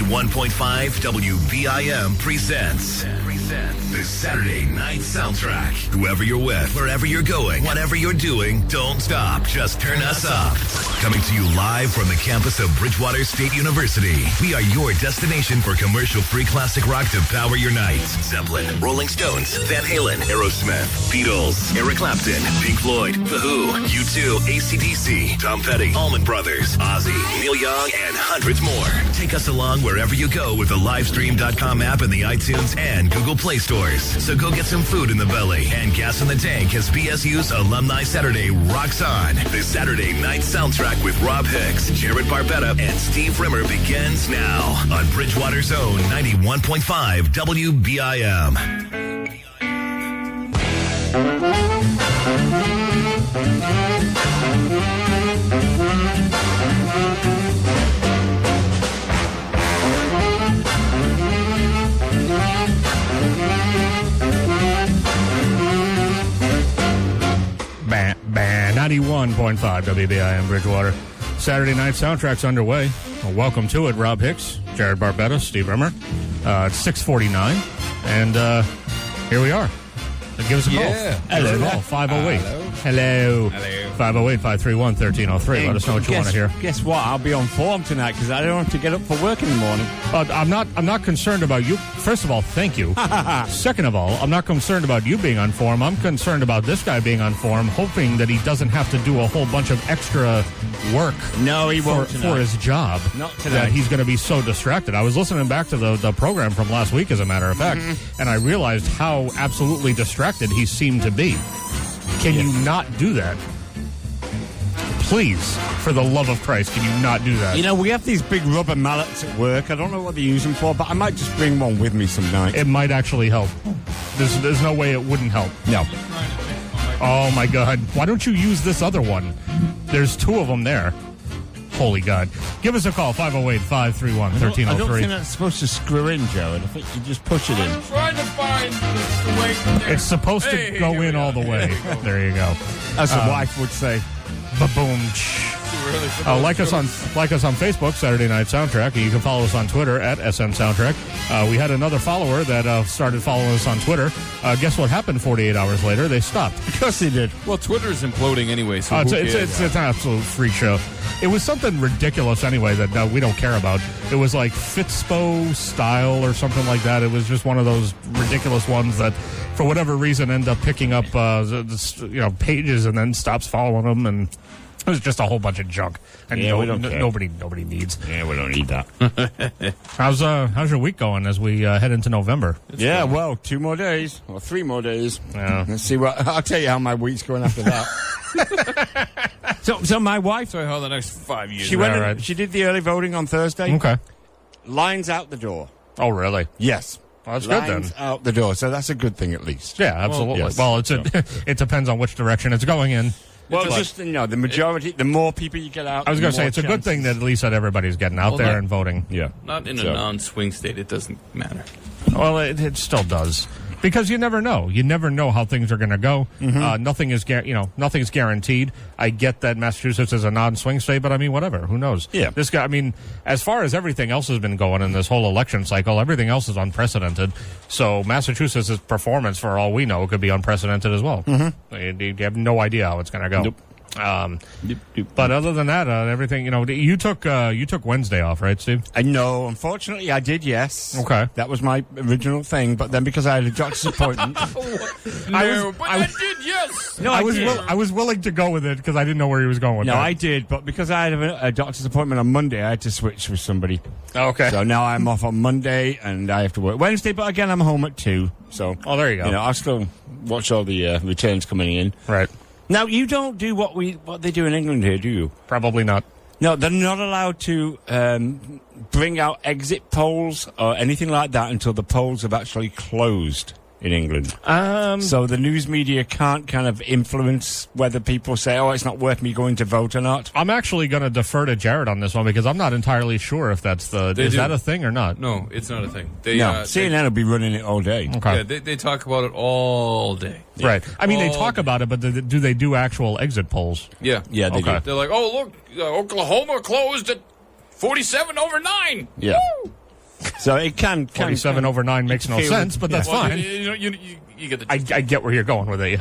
91.5 WBIM presents the Saturday Night Soundtrack. Whoever you're with, wherever you're going, whatever you're doing, don't stop. Just turn us up. Coming to you live from the campus of Bridgewater State University. We are your destination for commercial-free classic rock to power your nights. Zeppelin, Rolling Stones, Van Halen, Aerosmith, Beatles, Eric Clapton, Pink Floyd, The Who, U2, AC/DC, Tom Petty, Allman Brothers, Ozzy, Neil Young, and hundreds more. Take us along wherever you go with the Livestream.com app in the iTunes and Google Play stores. So go get some food in the belly and gas in the tank as BSU's Alumni Saturday rocks on. The Saturday Night Soundtrack with Rob Hicks, Jared Barbetta, and Steve Rimmer begins now on Bridgewater's own 91.5 WBIM. Bah, 91.5 WBIM Bridgewater. Saturday Night Soundtrack's underway. Well, welcome to it, Rob Hicks, Jared Barbetta, Steve Rimmer. It's 6:49, and here we are. Give us a call. Hello. 508. Hello. 508-531-1303. Let us know what you want to hear. Guess what? I'll be on form tonight because I don't have to get up for work in the morning. I'm not concerned about you. First of all, thank you. Second of all, I'm not concerned about you being on form. I'm concerned about this guy being on form, hoping that he doesn't have to do a whole bunch of extra work. No, he won't for his job. Not today. That he's going to be so distracted. I was listening back to the program from last week, as a matter of fact, and I realized how absolutely distracted he seemed to be. Can you not do that? Please, for the love of Christ, can you not do that? You know, we have these big rubber mallets at work. I don't know what they use them for, but I might just bring one with me some night. It might actually help. There's no way it wouldn't help. No. Oh, my God. Why don't you use this other one? There's two of them there. Holy God. Give us a call, 508-531-1303. I don't think that's supposed to screw in, Jared. I think you just push it in. I'm trying to find the way from there. It's supposed to go in all the way. There you go. As a wife would say. Ba-boom. Like us on Facebook, Saturday Night Soundtrack. You can follow us on Twitter at SN Soundtrack. We had another follower that started following us on Twitter. Guess what happened 48 hours later? They stopped. Because they did. Well, Twitter's imploding anyway, so it's an absolute freak show. It was something ridiculous anyway that we don't care about. It was like Fitspo style or something like that. It was just one of those ridiculous ones that, for whatever reason, end up picking up pages and then stops following them, and it was just a whole bunch of junk. And nobody needs. Yeah, we don't need that. How's your week going as we head into November? Well, 2 more days or 3 more days. Yeah. Let's see what I'll tell you how my week's going after that. So my wife. So how the next 5 years? She went. She did the early voting on Thursday. Okay. Lines out the door. Oh, really? Yes. Well, that's good then. Lines out the door. So that's a good thing at least. Yeah, absolutely. Well, yes. It depends on which direction it's going in. Well, just the majority, the more people you get out. I was going to say, it's a good thing that at least that everybody's getting out there and voting. Yeah. Not in a non-swing state. It doesn't matter. Well, it still does. Because you never know. You never know how things are going to go. Nothing is nothing's guaranteed. I get that Massachusetts is a non-swing state, but I mean, whatever. Who knows? Yeah. This guy. I mean, as far as everything else has been going in this whole election cycle, everything else is unprecedented. So Massachusetts' performance, for all we know, could be unprecedented as well. You have no idea how it's going to go. Nope. But other than that, everything, you took Wednesday off, right, Steve? I know. Unfortunately, I did, yes. Okay. That was my original thing, but then because I had a doctor's appointment. I did, yes. No, I was willing to go with it because I didn't know where he was going with that. No, I did, but because I had a doctor's appointment on Monday, I had to switch with somebody. Okay. So now I'm off on Monday, and I have to work Wednesday, but again, I'm home at 2. So, there you go. I'll still watch all the returns coming in. Right. Now, you don't do what they do in England here, do you? Probably not. No, they're not allowed to bring out exit polls or anything like that until the polls have actually closed in England. So the news media can't kind of influence whether people say, it's not worth me going to vote or not. I'm actually going to defer to Jared on this one because I'm not entirely sure if that's is that a thing or not? No, it's not a thing. CNN will be running it all day. Okay. Yeah, they talk about it all day. Yeah. Right. I mean, they talk about it, but do they do actual exit polls? Yeah. Yeah, they do. They're like, look, Oklahoma closed at 47 over 9. Yeah. Woo! So it can 47 over 9 makes no sense, but that's fine. You get the I get where you're going with it,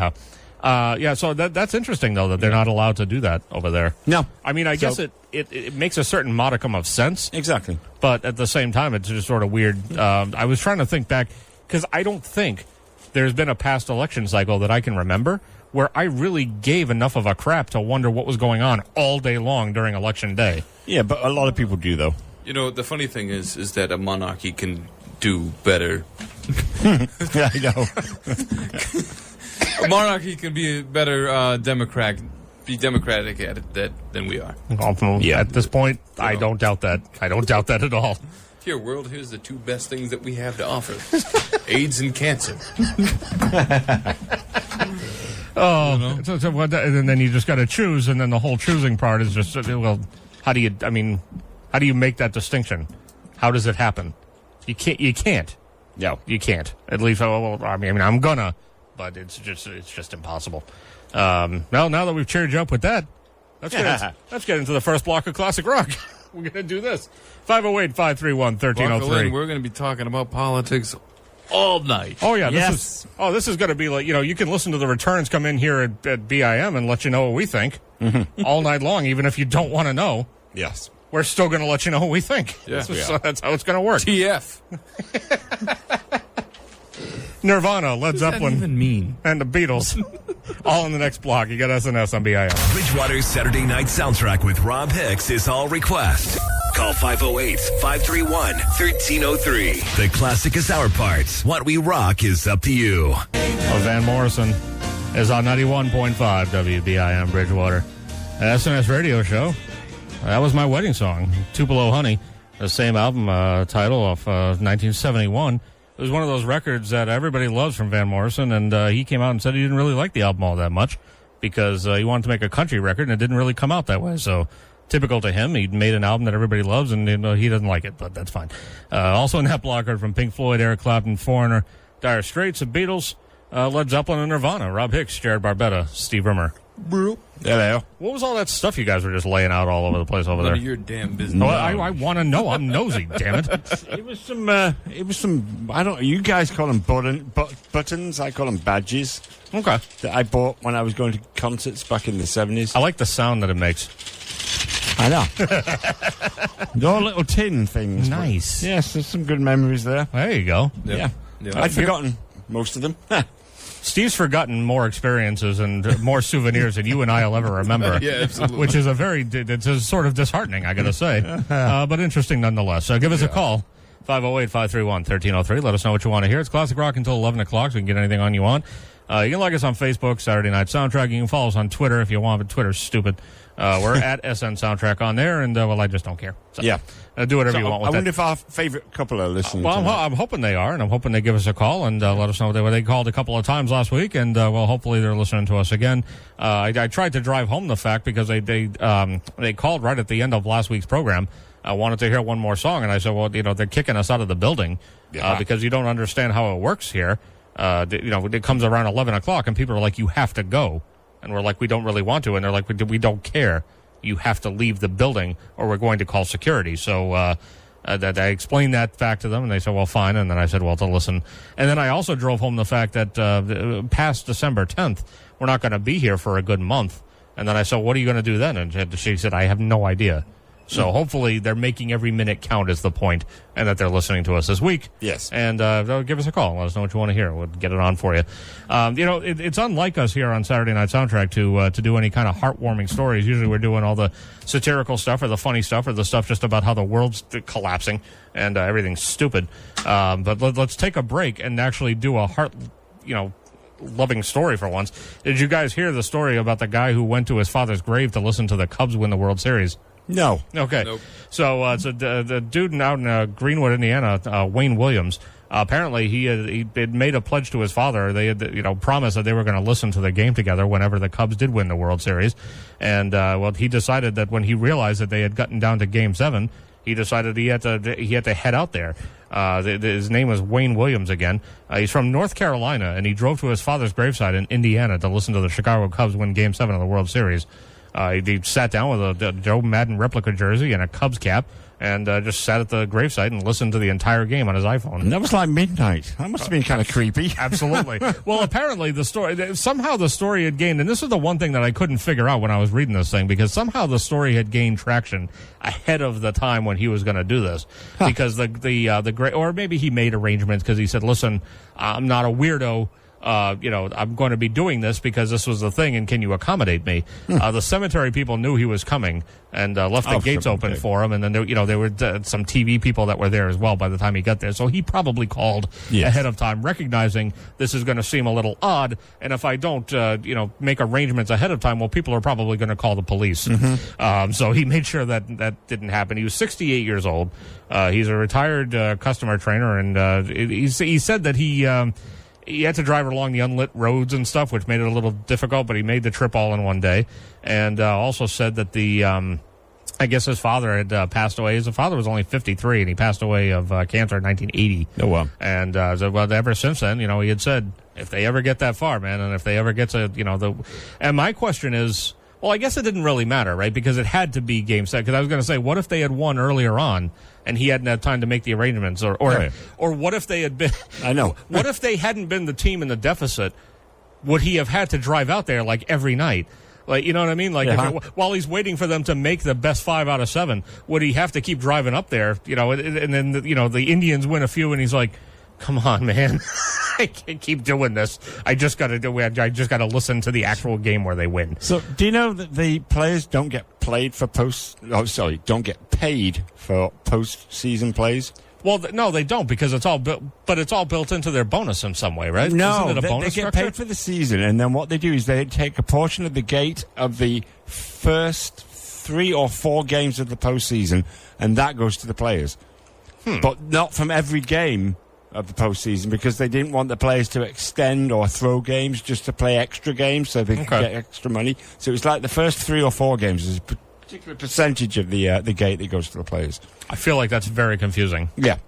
yeah. So that's interesting, though, that they're not allowed to do that over there. No. I mean, I guess it makes a certain modicum of sense. Exactly. But at the same time, it's just sort of weird. I was trying to think back, because I don't think there's been a past election cycle that I can remember where I really gave enough of a crap to wonder what was going on all day long during Election Day. Yeah, but a lot of people do, though. You know, the funny thing is that a monarchy can do better. Yeah, I know. A monarchy can be a better democratic at it than we are. Yeah. At this point, I don't doubt that. I don't doubt that at all. Here, world, here's the two best things that we have to offer. AIDS and cancer. Oh, and then you just got to choose, and then the whole choosing part is just, well, how do you make that distinction? How does it happen? You can't. No, you can't. At least, I'm gonna, but it's just impossible. Now that we've cheered you up with that, let's get into the first block of classic rock. We're gonna do this. 508-531-1303. We're gonna be talking about politics all night. Oh yeah, this is going to be like, you can listen to the returns come in here at BIM and let you know what we think all night long, even if you don't want to know. Yes. We're still going to let you know what we think. Yeah. So that's how it's going to work. TF. Nirvana, Led Zeppelin, What does that even mean? and the Beatles. All in the next block. You got SNS on BIM. Bridgewater's Saturday Night Soundtrack with Rob Hicks is all request. Call 508-531-1303. The classic is our part. What we rock is up to you. Van Morrison is on 91.5 WBIM Bridgewater. SNS radio show. That was my wedding song, Tupelo Honey. The same album title of 1971. It was one of those records that everybody loves from Van Morrison, and he came out and said he didn't really like the album all that much because he wanted to make a country record, and it didn't really come out that way. So, typical to him, he made an album that everybody loves, and he doesn't like it, but that's fine. Also in that block heard from Pink Floyd, Eric Clapton, Foreigner, Dire Straits, the Beatles, Led Zeppelin, and Nirvana. Rob Hicks, Jared Barbetta, Steve Rimmer. Hello. What was all that stuff you guys were just laying out all over the place over there? None of your damn business. No, I want to know. I'm nosy, damn it. It was some, you guys call them buttons, I call them badges. Okay. That I bought when I was going to concerts back in the 70s. I like the sound that it makes. I know. They're all little tin things. Nice. Yes, there's some good memories there. There you go. Yeah. I'd forgotten most of them. Steve's forgotten more experiences and more souvenirs than you and I will ever remember. Yeah, absolutely. Which is it's a sort of disheartening, I got to say. But interesting nonetheless. So give us a call. 508-531-1303. Let us know what you want to hear. It's Classic Rock until 11 o'clock, so we can get anything on you want. You can like us on Facebook, Saturday Night Soundtrack. You can follow us on Twitter if you want, but Twitter's stupid. We're at SN Soundtrack on there, and, I just don't care. So, Yeah. Do whatever you want with I that. wonder if our favorite couple are listening. Well, I'm hoping they are, and I'm hoping they give us a call and let us know. They called a couple of times last week, and hopefully they're listening to us again. I tried to drive home the fact because they called right at the end of last week's program. I wanted to hear one more song, and I said, well, they're kicking us out of the building because you don't understand how it works here. It comes around 11 o'clock, and people are like, you have to go, and we're like, we don't really want to, and they're like, we don't care. You have to leave the building or we're going to call security. So that I explained that fact to them, and they said, well, fine. And then I said, well, to listen. And then I also drove home the fact that past December 10th, we're not going to be here for a good month. And then I said, what are you going to do then? And she said, I have no idea. So hopefully they're making every minute count is the point, and that they're listening to us this week. Yes. And they'll give us a call. Let us know what you want to hear. We'll get it on for you. It's unlike us here on Saturday Night Soundtrack to do any kind of heartwarming stories. Usually we're doing all the satirical stuff or the funny stuff or the stuff just about how the world's collapsing and everything's stupid. But let's take a break and actually do a loving story for once. Did you guys hear the story about the guy who went to his father's grave to listen to the Cubs win the World Series? No. Okay. Nope. So the dude out in Greenwood, Indiana, Wayne Williams, apparently he had made a pledge to his father. They had promised that they were going to listen to the game together whenever the Cubs did win the World Series. And he decided that when he realized that they had gotten down to Game 7, he decided he had to head out there. His name was Wayne Williams again. He's from North Carolina, and he drove to his father's gravesite in Indiana to listen to the Chicago Cubs win Game 7 of the World Series. He sat down with a Joe Madden replica jersey and a Cubs cap, and just sat at the gravesite and listened to the entire game on his iPhone. And that was like midnight. That must have been kind of creepy. Absolutely. Well, apparently the story had gained, and this is the one thing that I couldn't figure out when I was reading this thing, because somehow the story had gained traction ahead of the time when he was going to do this, because or maybe he made arrangements because he said, "Listen, I'm not a weirdo. I'm going to be doing this because this was the thing, and can you accommodate me?" The cemetery people knew he was coming and left the gates open for him, and then there were some TV people that were there as well by the time he got there. So he probably called ahead of time, recognizing this is going to seem a little odd, and if I don't, make arrangements ahead of time, well, people are probably going to call the police. So he made sure that didn't happen. He was 68 years old. He's a retired customer trainer, and he said that he had to drive along the unlit roads and stuff, which made it a little difficult, but he made the trip all in one day. And also said that I guess his father had passed away. His father was only 53, and he passed away of cancer in 1980. Oh, wow. And ever since then, he had said, if they ever get that far, man, and if they ever get to, And my question is, well, I guess it didn't really matter, right? Because it had to be game set. Because I was going to say, what if they had won earlier on and he hadn't had time to make the arrangements? Or what if they had been... I know. What if they hadn't been the team in the deficit? Would he have had to drive out there, like, every night? Like, you know what I mean? Like, while he's waiting for them to make the best 5 out of 7, would he have to keep driving up there? And then, the Indians win a few, and he's like, come on, man. I can't keep doing this. I just got to listen to the actual game where they win. So, do you know that the players don't get paid for post-season plays? Well, no, they don't, because it's all built into their bonus in some way, right? No, Isn't it a bonus they get structure? paid for the season, and then what they do is they take a portion of the gate of the first 3 or 4 games of the postseason, and that goes to the players. But not from every game of the postseason, because they didn't want the players to extend or throw games just to play extra games so they could get extra money. So it's like the first 3 or 4 games is a particular percentage of the gate that goes to the players. I feel like that's very confusing. Yeah.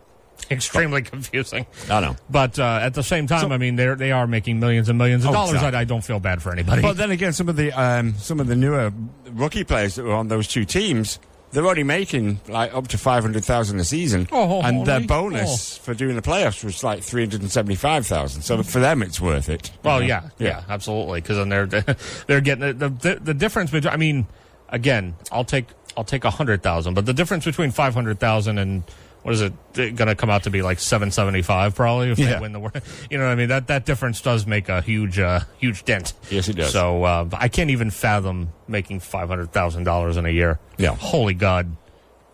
Extremely confusing. I know. But at the same time, they are making millions and millions of dollars. Exactly. I don't feel bad for anybody. But then again, some of the newer rookie players that were on those 2 teams, they're only making like up to $500,000 a season, and their bonus for doing the playoffs was like $375,000. So for them, it's worth it. Well, yeah, absolutely. Because then they're getting the difference between. Again, I'll take $100,000, but the difference between $500,000 and what is it going to come out to be, like $775 probably if they win the world? You know what I mean? That difference does make a huge dent. Yes, it does. So I can't even fathom making $500,000 in a year. Yeah. Holy God,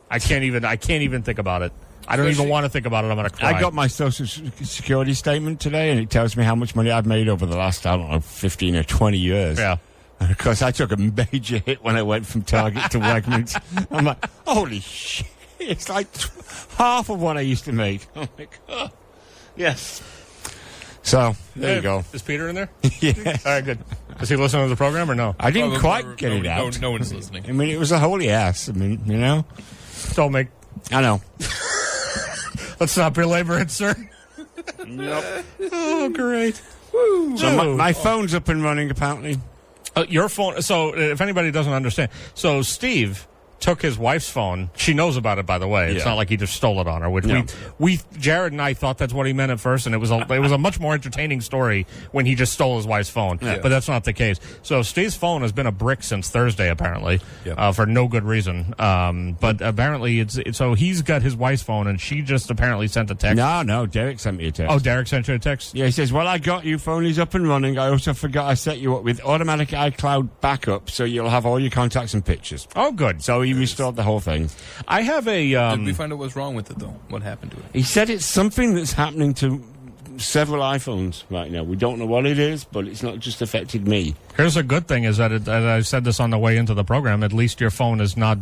I can't even think about it. I don't even want to think about it. I'm going to cry. I got my Social Security statement today, and it tells me how much money I've made over the last 15 or 20 years. Yeah. And of course, I took a major hit when I went from Target to Wegmans. I'm like, holy shit. It's like half of what I used to make. I'm like, oh. Yes. So, there you go. Is Peter in there? Yeah. All right, good. Is he listening to the program or no? I didn't quite get it out. No one's listening. I mean, it was a holy ass. I mean, Don't make... I know. Let's not belabor it, sir. Nope. Oh, great. Woo. So my phone's up and running, apparently. Your phone. So, if anybody doesn't understand, so Steve took his wife's phone. She knows about it, by the way. It's not like he just stole it on her. Which Jared and I thought that's what he meant at first, and it was a much more entertaining story when he just stole his wife's phone. Yeah. But that's not the case. So Steve's phone has been a brick since Thursday, apparently, for no good reason. But apparently, so he's got his wife's phone, and she just apparently sent a text. No, Derek sent me a text. Oh, Derek sent you a text? Yeah, he says, well, I got you, phone is up and running. I also forgot I set you up with automatic iCloud backup, so you'll have all your contacts and pictures. Oh, good. So he restored the whole thing. I have a... Did we find out what's wrong with it, though? What happened to it? He said it's something that's happening to several iPhones right now. We don't know what it is, but it's not just affected me. Here's a good thing is that, as I said this on the way into the program, at least your phone is not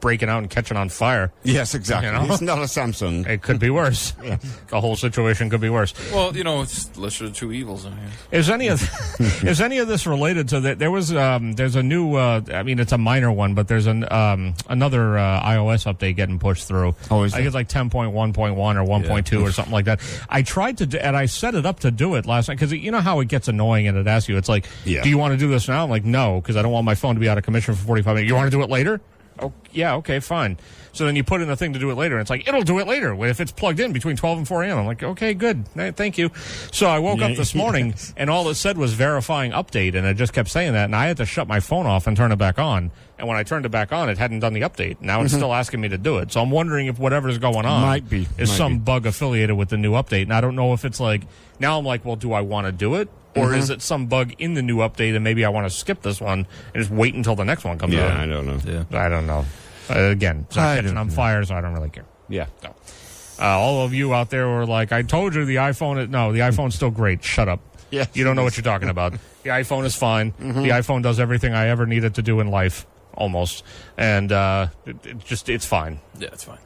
breaking out and catching on fire. Yes, exactly. You know? It's not a Samsung. It could be worse. The whole situation could be worse. Well, it's lesser of two evils. Is any of this related to that? There was there's a new. It's a minor one, but there's another iOS update getting pushed through. Oh, is I think it's like 10.1.1 or 1.2 or something like that. I tried to and I set it up to do it last night because you know how it gets annoying and it asks you. It's like, do you want to do this now? I'm like, no, because I don't want my phone to be out of commission for 45 minutes. You want to do it later? Oh, yeah, okay, fine. So then you put in the thing to do it later, and it's like, it'll do it later if it's plugged in between 12 and 4 a.m. I'm like, okay, good. Thank you. So I woke up this morning, and all it said was verifying update, and it just kept saying that, and I had to shut my phone off and turn it back on. And when I turned it back on, it hadn't done the update. Now it's still asking me to do it. So I'm wondering if whatever's going on is some bug affiliated with the new update. And I don't know if it's like, now I'm like, well, do I want to do it? Or is it some bug in the new update and maybe I want to skip this one and just wait until the next one comes out? Yeah, I don't know. Yeah. I don't know. Again, it's not catching on fire, so I don't really care. Yeah. No. All of you out there were like, I told you the iPhone's still great. Shut up. Yeah. You don't know what you're talking about. The iPhone is fine. The iPhone does everything I ever needed to do in life. Almost. And it's fine. Yeah, it's fine.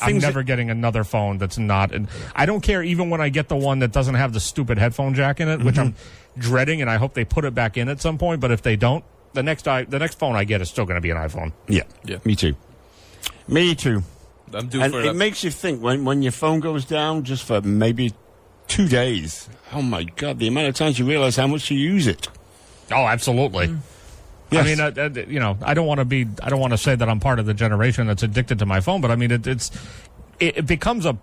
I'm never getting another phone that's not. And I don't care even when I get the one that doesn't have the stupid headphone jack in it, which I'm dreading, and I hope they put it back in at some point. But if they don't, the next phone I get is still going to be an iPhone. Yeah. Me too. I'm due and for it makes you think when your phone goes down just for maybe 2 days. Oh my God, the amount of times you realize how much you use it. Oh, absolutely. Yes. I mean, I don't want to say that I'm part of the generation that's addicted to my phone, but I mean, it becomes a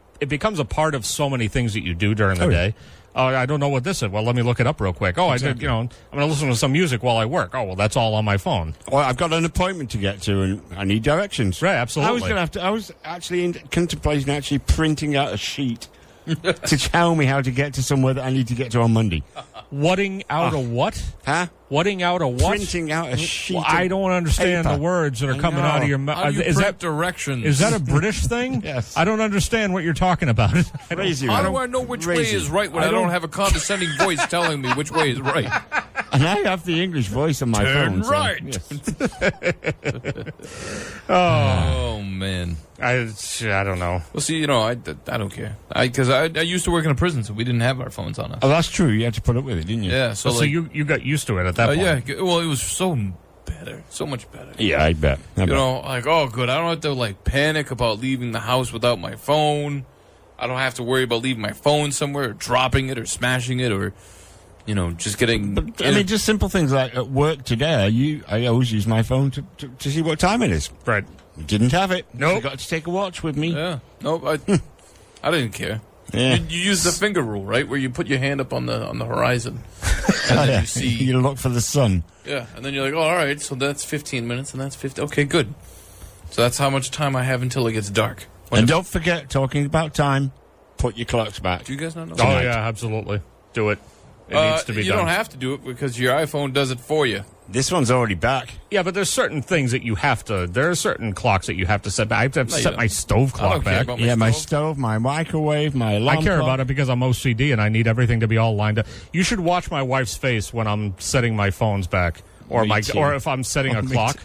part of so many things that you do during the day. I don't know what this is. Well, let me look it up real quick. Oh, exactly. I'm going to listen to some music while I work. Oh, well, that's all on my phone. Well, I've got an appointment to get to, and I need directions. Right, absolutely. I was actually contemplating actually printing out a sheet to tell me how to get to somewhere that I need to get to on Monday. Whatting out a what? Huh? Whatting out a what? Printing out a sheet. Well, I don't understand paper. The words that are coming out of your mouth. Is that directions? Is that a British thing? Yes. I don't understand what you're talking about. Crazy. How do I know which way is right when I don't have a condescending voice telling me which way is right? And I have the English voice on my phone. Turn right. Oh man. I don't know. Well, see, I don't care. Because I used to work in a prison, so we didn't have our phones on us. Oh, that's true. You had to put up with it, didn't you? Yeah. So you got used to it at that point. Yeah. Well, it was so much better. Yeah, I bet. Oh, good. I don't have to panic about leaving the house without my phone. I don't have to worry about leaving my phone somewhere, or dropping it, or smashing it, or just getting. But, I mean, just simple things like at work today. I always use my phone to see what time it is. Right. Didn't have it. Nope. I got to take a watch with me. Yeah. Nope. I didn't care. Yeah. You use the finger rule, right? Where you put your hand up on the horizon, and then you see. You look for the sun. Yeah, and then you're like, oh, all right, so that's 15 minutes, and that's 50. Okay, good. So that's how much time I have until it gets dark. And don't forget, talking about time, put your clocks back. Do you guys not know? Oh, yeah, absolutely. Do it. It needs to be done. You don't have to do it because your iPhone does it for you. This one's already back. Yeah, but there's certain things that you have to. There are certain clocks that you have to set back. I have to set my stove clock back. My stove, my microwave, my alarm I care clock. about it because I'm OCD and I need everything to be all lined up. You should watch my wife's face when I'm setting my phones back, or if I'm setting a clock.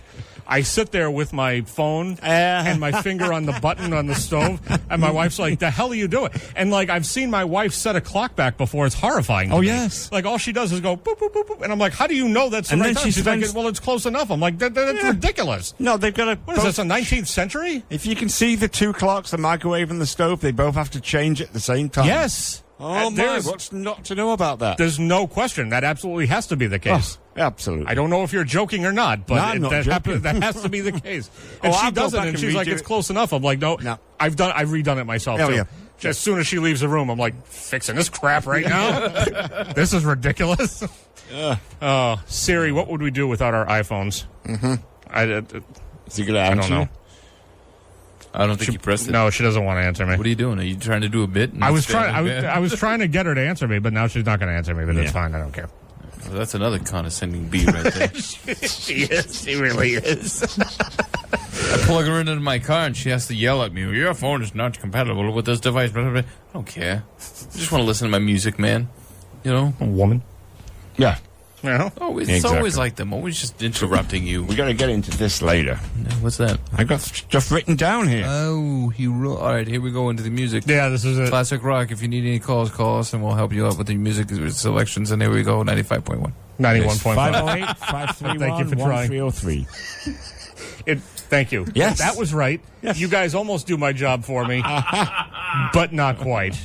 I sit there with my phone and my finger on the button on the stove, and my wife's like, "The hell are you doing?" And I've seen my wife set a clock back before. It's horrifying. To me. Yes. All she does is go boop boop boop boop, and I'm like, "How do you know that's the and right then time?" She's like, spends... "Well, it's close enough." I'm like, "That's ridiculous." No, they've got to. What is this? The 19th century? If you can see the two clocks, the microwave and the stove, they both have to change at the same time. Yes. Oh my! What's not to know about that? There's no question that absolutely has to be the case. Oh, absolutely. I don't know if you're joking or not, but that has to be the case. And she does it, and she's like, "It's close enough." I'm like, "No, I've redone it myself too." Yeah. As soon as she leaves the room, I'm like, "Fixing this crap right now. This is ridiculous." Siri, what would we do without our iPhones? Mm-hmm. Is he gonna answer? I don't know. I don't think you pressed it. No, she doesn't want to answer me. What are you doing? Are you trying to do a bit? I was trying to get her to answer me, but now she's not going to answer me. But it's fine. I don't care. Well, that's another condescending bee right there. She is. She really is. I plug her into my car and she has to yell at me. Your phone is not compatible with this device. Blah, blah, blah. I don't care. I just want to listen to my music, man. A woman. Yeah. Yeah. Oh, it's Exactly. always like them. Always just interrupting you. We're going to get into this later. What's that? I got stuff written down here. Oh, all right, here we go into the music. Yeah, this is it. Classic rock. If you need any calls, call us, and we'll help you out with the music selections. And there we go, 95.1. 91.5. 508-531-1303. Thank you for trying. Thank you. Yes. That was right. Yes. You guys almost do my job for me, but not quite.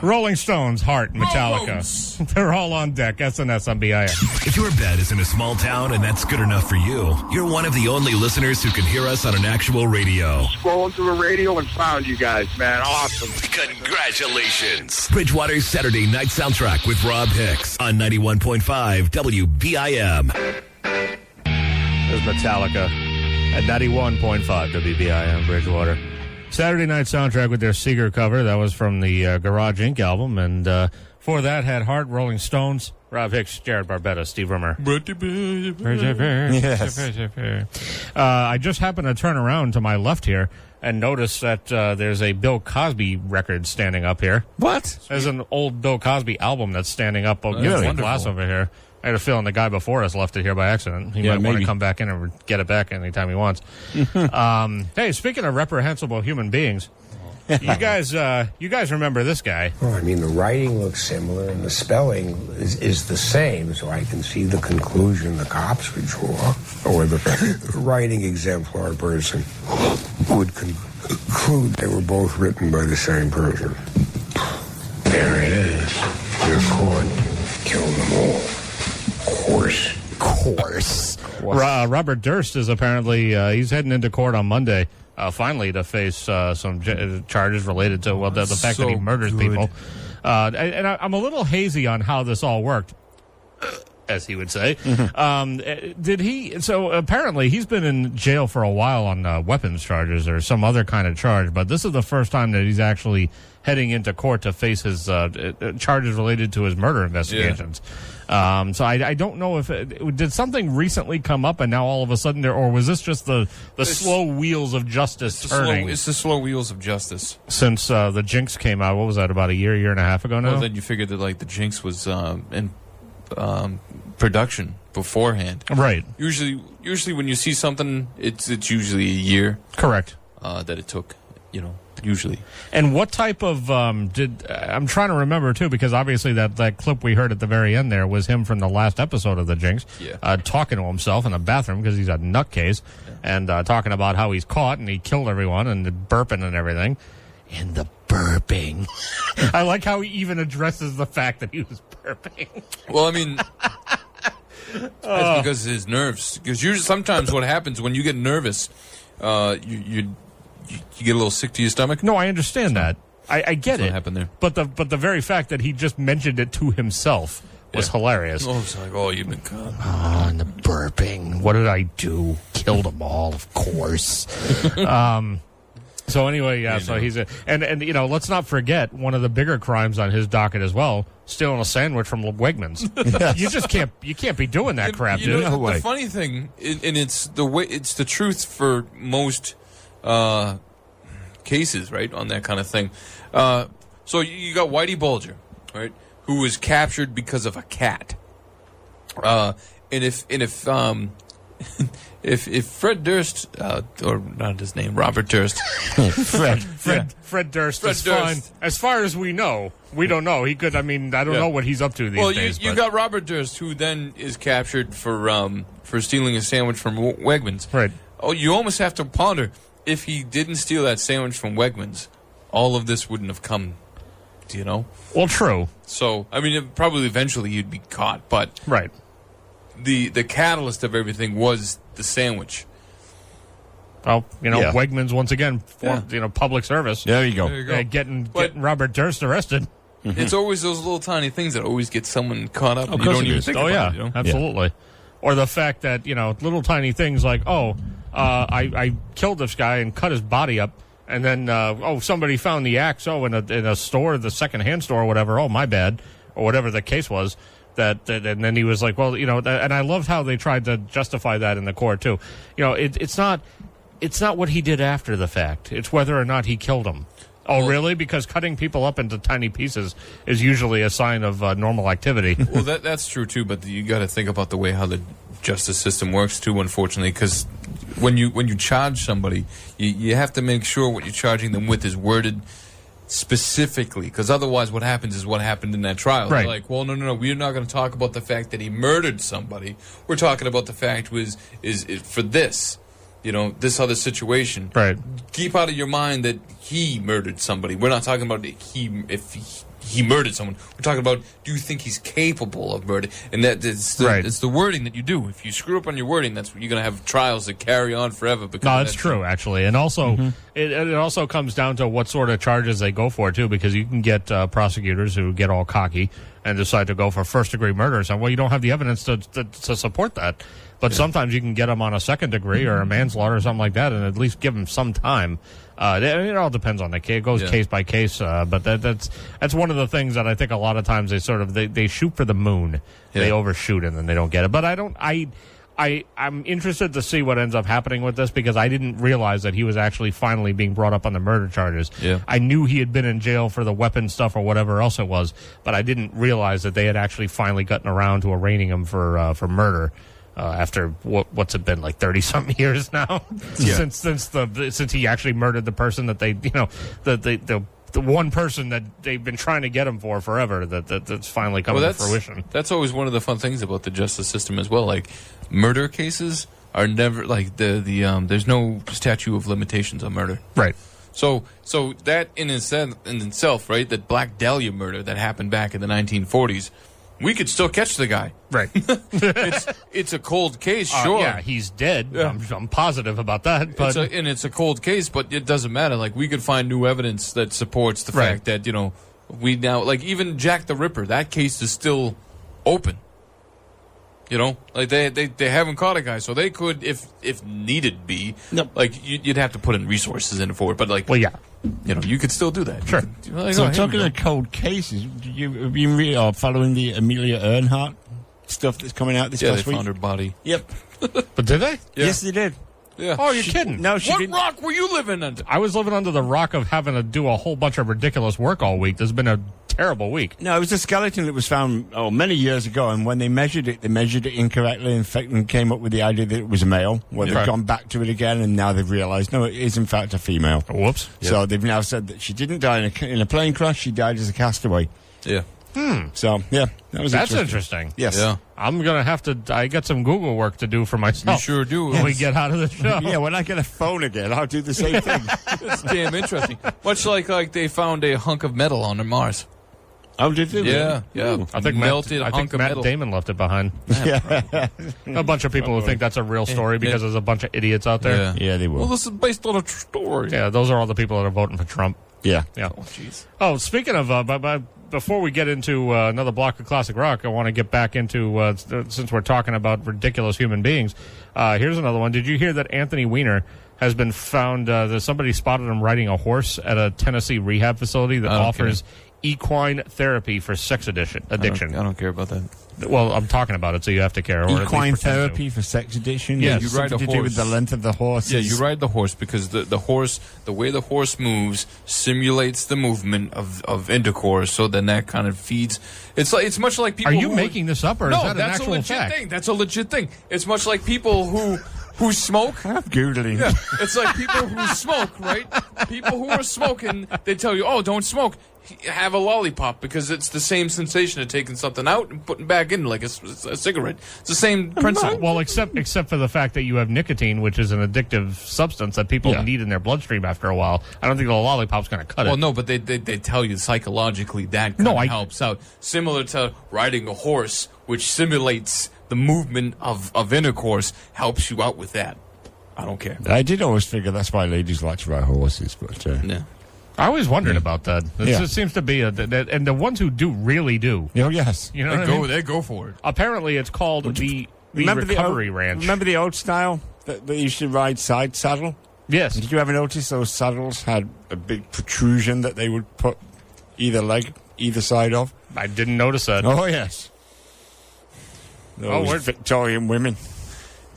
Rolling Stones, Heart, Metallica. They're all on deck. SNS on BIM. If your bed is in a small town and that's good enough for you, you're one of the only listeners who can hear us on an actual radio. Scrolling through the radio and found you guys, man. Awesome. Congratulations. Bridgewater's Saturday Night Soundtrack with Rob Hicks on 91.5 WBIM. There's Metallica at 91.5 WBIM Bridgewater. Saturday Night Soundtrack with their Seeger cover. That was from the Garage Inc. album. And for that had Heart, Rolling Stones, Rob Hicks, Jared Barbetta, Steve Rimmer. Yes. I just happened to turn around to my left here and notice that there's a Bill Cosby record standing up here. What? There's an old Bill Cosby album that's standing up against the glass over here. I had a feeling the guy before us left it here by accident. He might want to come back in and get it back anytime he wants. Hey, speaking of reprehensible human beings, you guys remember this guy? Well, I mean, the writing looks similar and the spelling is the same, so I can see the conclusion the cops would draw, or the writing exemplar person would conclude they were both written by the same person. There it is. You're caught. Kill them all. Course. Robert Durst is apparently he's heading into court on Monday, finally to face some charges related to the fact that he murders people. And I'm a little hazy on how this all worked, as he would say. Did he? So apparently he's been in jail for a while on weapons charges or some other kind of charge, but this is the first time that he's actually heading into court to face his charges related to his murder investigations. So I don't know if did something recently come up and now all of a sudden or was this just the slow wheels of justice turning? It's the slow wheels of justice. Since the Jinx came out, what was that, about a year and a half ago now? Well, then you figured that like the Jinx was in production beforehand. Right. Usually when you see something, it's usually a year. Correct. That it took, usually. And what type of I'm trying to remember too, because obviously that clip we heard at the very end there was him from the last episode of the Jinx, talking to himself in the bathroom because he's a nutcase, and talking about how he's caught and he killed everyone and the burping and everything. And the burping. I like how he even addresses the fact that he was burping. Well, I mean, that's because of his nerves. Because usually, sometimes what happens when you get nervous, you get a little sick to your stomach. No, I understand that. I get it. What happened there? But the very fact that he just mentioned it to himself was hilarious. Oh, it's like, you've been caught. Oh, and the burping. What did I do? Killed them all, of course. So anyway, so he's and let's not forget one of the bigger crimes on his docket as well, stealing a sandwich from Wegmans. You just can't be doing that crap, dude. No way. The funny thing, and it's the truth for most cases, right, on that kind of thing. So you got Whitey Bulger, right, who was captured because of a cat. And if Fred Durst, or not his name, Robert Durst, Fred Durst is fine. As far as we know, we don't know. He could. I mean, I don't know what he's up to these days. Well, you got Robert Durst, who then is captured for stealing a sandwich from Wegmans. Right. Oh, you almost have to ponder, if he didn't steal that sandwich from Wegmans, all of this wouldn't have come. Well, true. So, I mean, probably eventually he'd be caught, but right. The catalyst of everything was the sandwich. Well, Wegmans once again, public service. There you go. Getting Robert Durst arrested. It's always those little tiny things that always get someone caught up. Of You course don't it even is. think Oh about yeah, it. absolutely. Yeah. Or the fact that little tiny things like I killed this guy and cut his body up, and then somebody found the axe in a store, the secondhand store or whatever. Oh, my bad, or whatever the case was. That and then he was like, well, and I loved how they tried to justify that in the court too. It's not what he did after the fact. It's whether or not he killed him. Oh, really? Because cutting people up into tiny pieces is usually a sign of normal activity. Well, that's true too. But you got to think about the way how the justice system works too. Unfortunately, because when you charge somebody, you have to make sure what you're charging them with is worded specifically, because otherwise what happens is what happened in that trial. Right. They're like, well, no, we're not going to talk about the fact that he murdered somebody. We're talking about the fact is for this, this other situation. Right. Keep out of your mind that he murdered somebody. We're not talking about if he murdered someone. We're talking about, do you think he's capable of murder? And it's the wording that you do. If you screw up on your wording, that's you're going to have trials that carry on forever. No, that's true, actually. And also, it also comes down to what sort of charges they go for, too, because you can get prosecutors who get all cocky and decide to go for first-degree murder. So, well, you don't have the evidence to support that. But sometimes you can get them on a second degree or a manslaughter or something like that and at least give them some time. It all depends on the case. It goes case by case. But that's one of the things that I think a lot of times they shoot for the moon. Yeah. They overshoot and then they don't get it. But I'm interested to see what ends up happening with this because I didn't realize that he was actually finally being brought up on the murder charges. Yeah. I knew he had been in jail for the weapon stuff or whatever else it was, but I didn't realize that they had actually finally gotten around to arraigning him for murder. After what's it been, like 30-something years now? Yeah. since he actually murdered the person that they, the one person that they've been trying to get him for forever, that's finally coming to fruition. That's always one of the fun things about the justice system as well. Like, murder cases are never, like, there's no statute of limitations on murder. Right. So that in itself, right, that Black Dahlia murder that happened back in the 1940s, we could still catch the guy. Right. It's a cold case, sure. Yeah, he's dead. Yeah. I'm positive about that. But it's a cold case, but it doesn't matter. Like, we could find new evidence that supports the fact that, we now, like, even Jack the Ripper, that case is still open. Like, they haven't caught a guy, so they could, if needed be, like, you'd have to put in resources in it for it, but, like, well, yeah. You could still do that. Sure. Like, So talking of cold cases, have you been following the Amelia Earhart stuff that's coming out this past they week? found her body. Yep. But did they? Yeah. Yes, they did. Yeah. Oh, you're kidding. No, she What didn't. rock were you living under? I was living under the rock of having to do a whole bunch of ridiculous work all week. This has been a terrible week. No, it was a skeleton that was found many years ago, and when they measured it incorrectly, in fact, and came up with the idea that it was a male. Well, they've gone back to it again, and now they've realised, no, it is in fact a female. Whoops. So they've now said that she didn't die in a plane crash, she died as a castaway. Yeah. So, yeah, That's interesting. Yes. Yeah. I'm going to have to, I got some Google work to do for myself. You sure do. When we get out of the show. Yeah, when I get a phone again, I'll do the same thing. It's damn interesting. Much like they found a hunk of metal on Mars. Oh, did you? Yeah. I think melted Matt, hunk of metal. Damon left it behind. A bunch of people who think that's a real story because there's a bunch of idiots out there. Yeah, they will. Well, this is based on a true story. Yeah, those are all the people that are voting for Trump. Yeah. Yeah. Oh, jeez. Oh, speaking of, before we get into another block of classic rock, I want to get back into, since we're talking about ridiculous human beings, here's another one. Did you hear that Anthony Weiner has been found, that somebody spotted him riding a horse at a Tennessee rehab facility that offers equine therapy for sex addiction? I don't care about that. Well, I'm talking about it, so you have to care. Or at least Equine pretend to. therapy for sex addiction? Yeah, you you ride something a to do with horse. the length of the horse? Yeah, you ride the horse because the horse, the way the horse moves simulates the movement of intercourse, so then that kind of feeds. It's much like people. Are you who making this up, or is no, that an that's actual a legit fact? thing. That's a legit thing. It's much like people who smoke. I'm Googling. Yeah, it's like people who smoke, right? People who are smoking, they tell you, oh, don't smoke. Have a lollipop because it's the same sensation of taking something out and putting back in like a cigarette. It's the same principle. Well, except for the fact that you have nicotine, which is an addictive substance that people need in their bloodstream after a while. I don't think the lollipop's going to cut it. Well, no, but they tell you psychologically that helps out. Similar to riding a horse, which simulates the movement of intercourse, helps you out with that. I don't care. I did always figure that's why ladies like to ride horses, but... Yeah. I always wondered about that. It seems to be, and the ones who do really do. Oh, yes. You know what I mean? They go for it. Apparently, it's called the recovery ranch. Remember the old style that they used to ride side saddle? Yes. Did you ever notice those saddles had a big protrusion that they would put either side of? I didn't notice that. Oh, yes. Those Victorian women.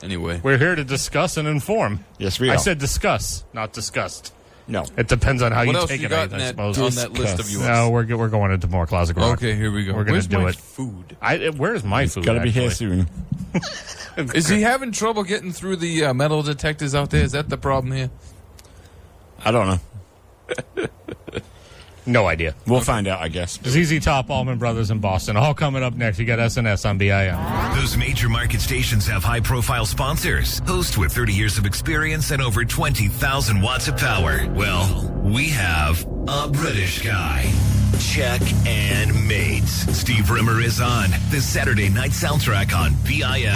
Anyway. We're here to discuss and inform. Yes, we are. I said discuss, not disgust. No. It depends on how What you else take you it, got I on suppose. that list of yours? No, we're going into more Closet Rock. Okay, here we go. We're going Where's to do my it. food? Where's my food? Got to be here actually? soon. Is he having trouble getting through the metal detectors out there? Is that the problem here? I don't know. No idea. We'll find out, I guess. ZZ Top, Allman Brothers in Boston. All coming up next. You got SNS on BIM. Those major market stations have high-profile sponsors. Hosts with 30 years of experience and over 20,000 watts of power. Well, we have a British guy. Check and Mates. Steve Rimmer is on the Saturday night soundtrack on BIM.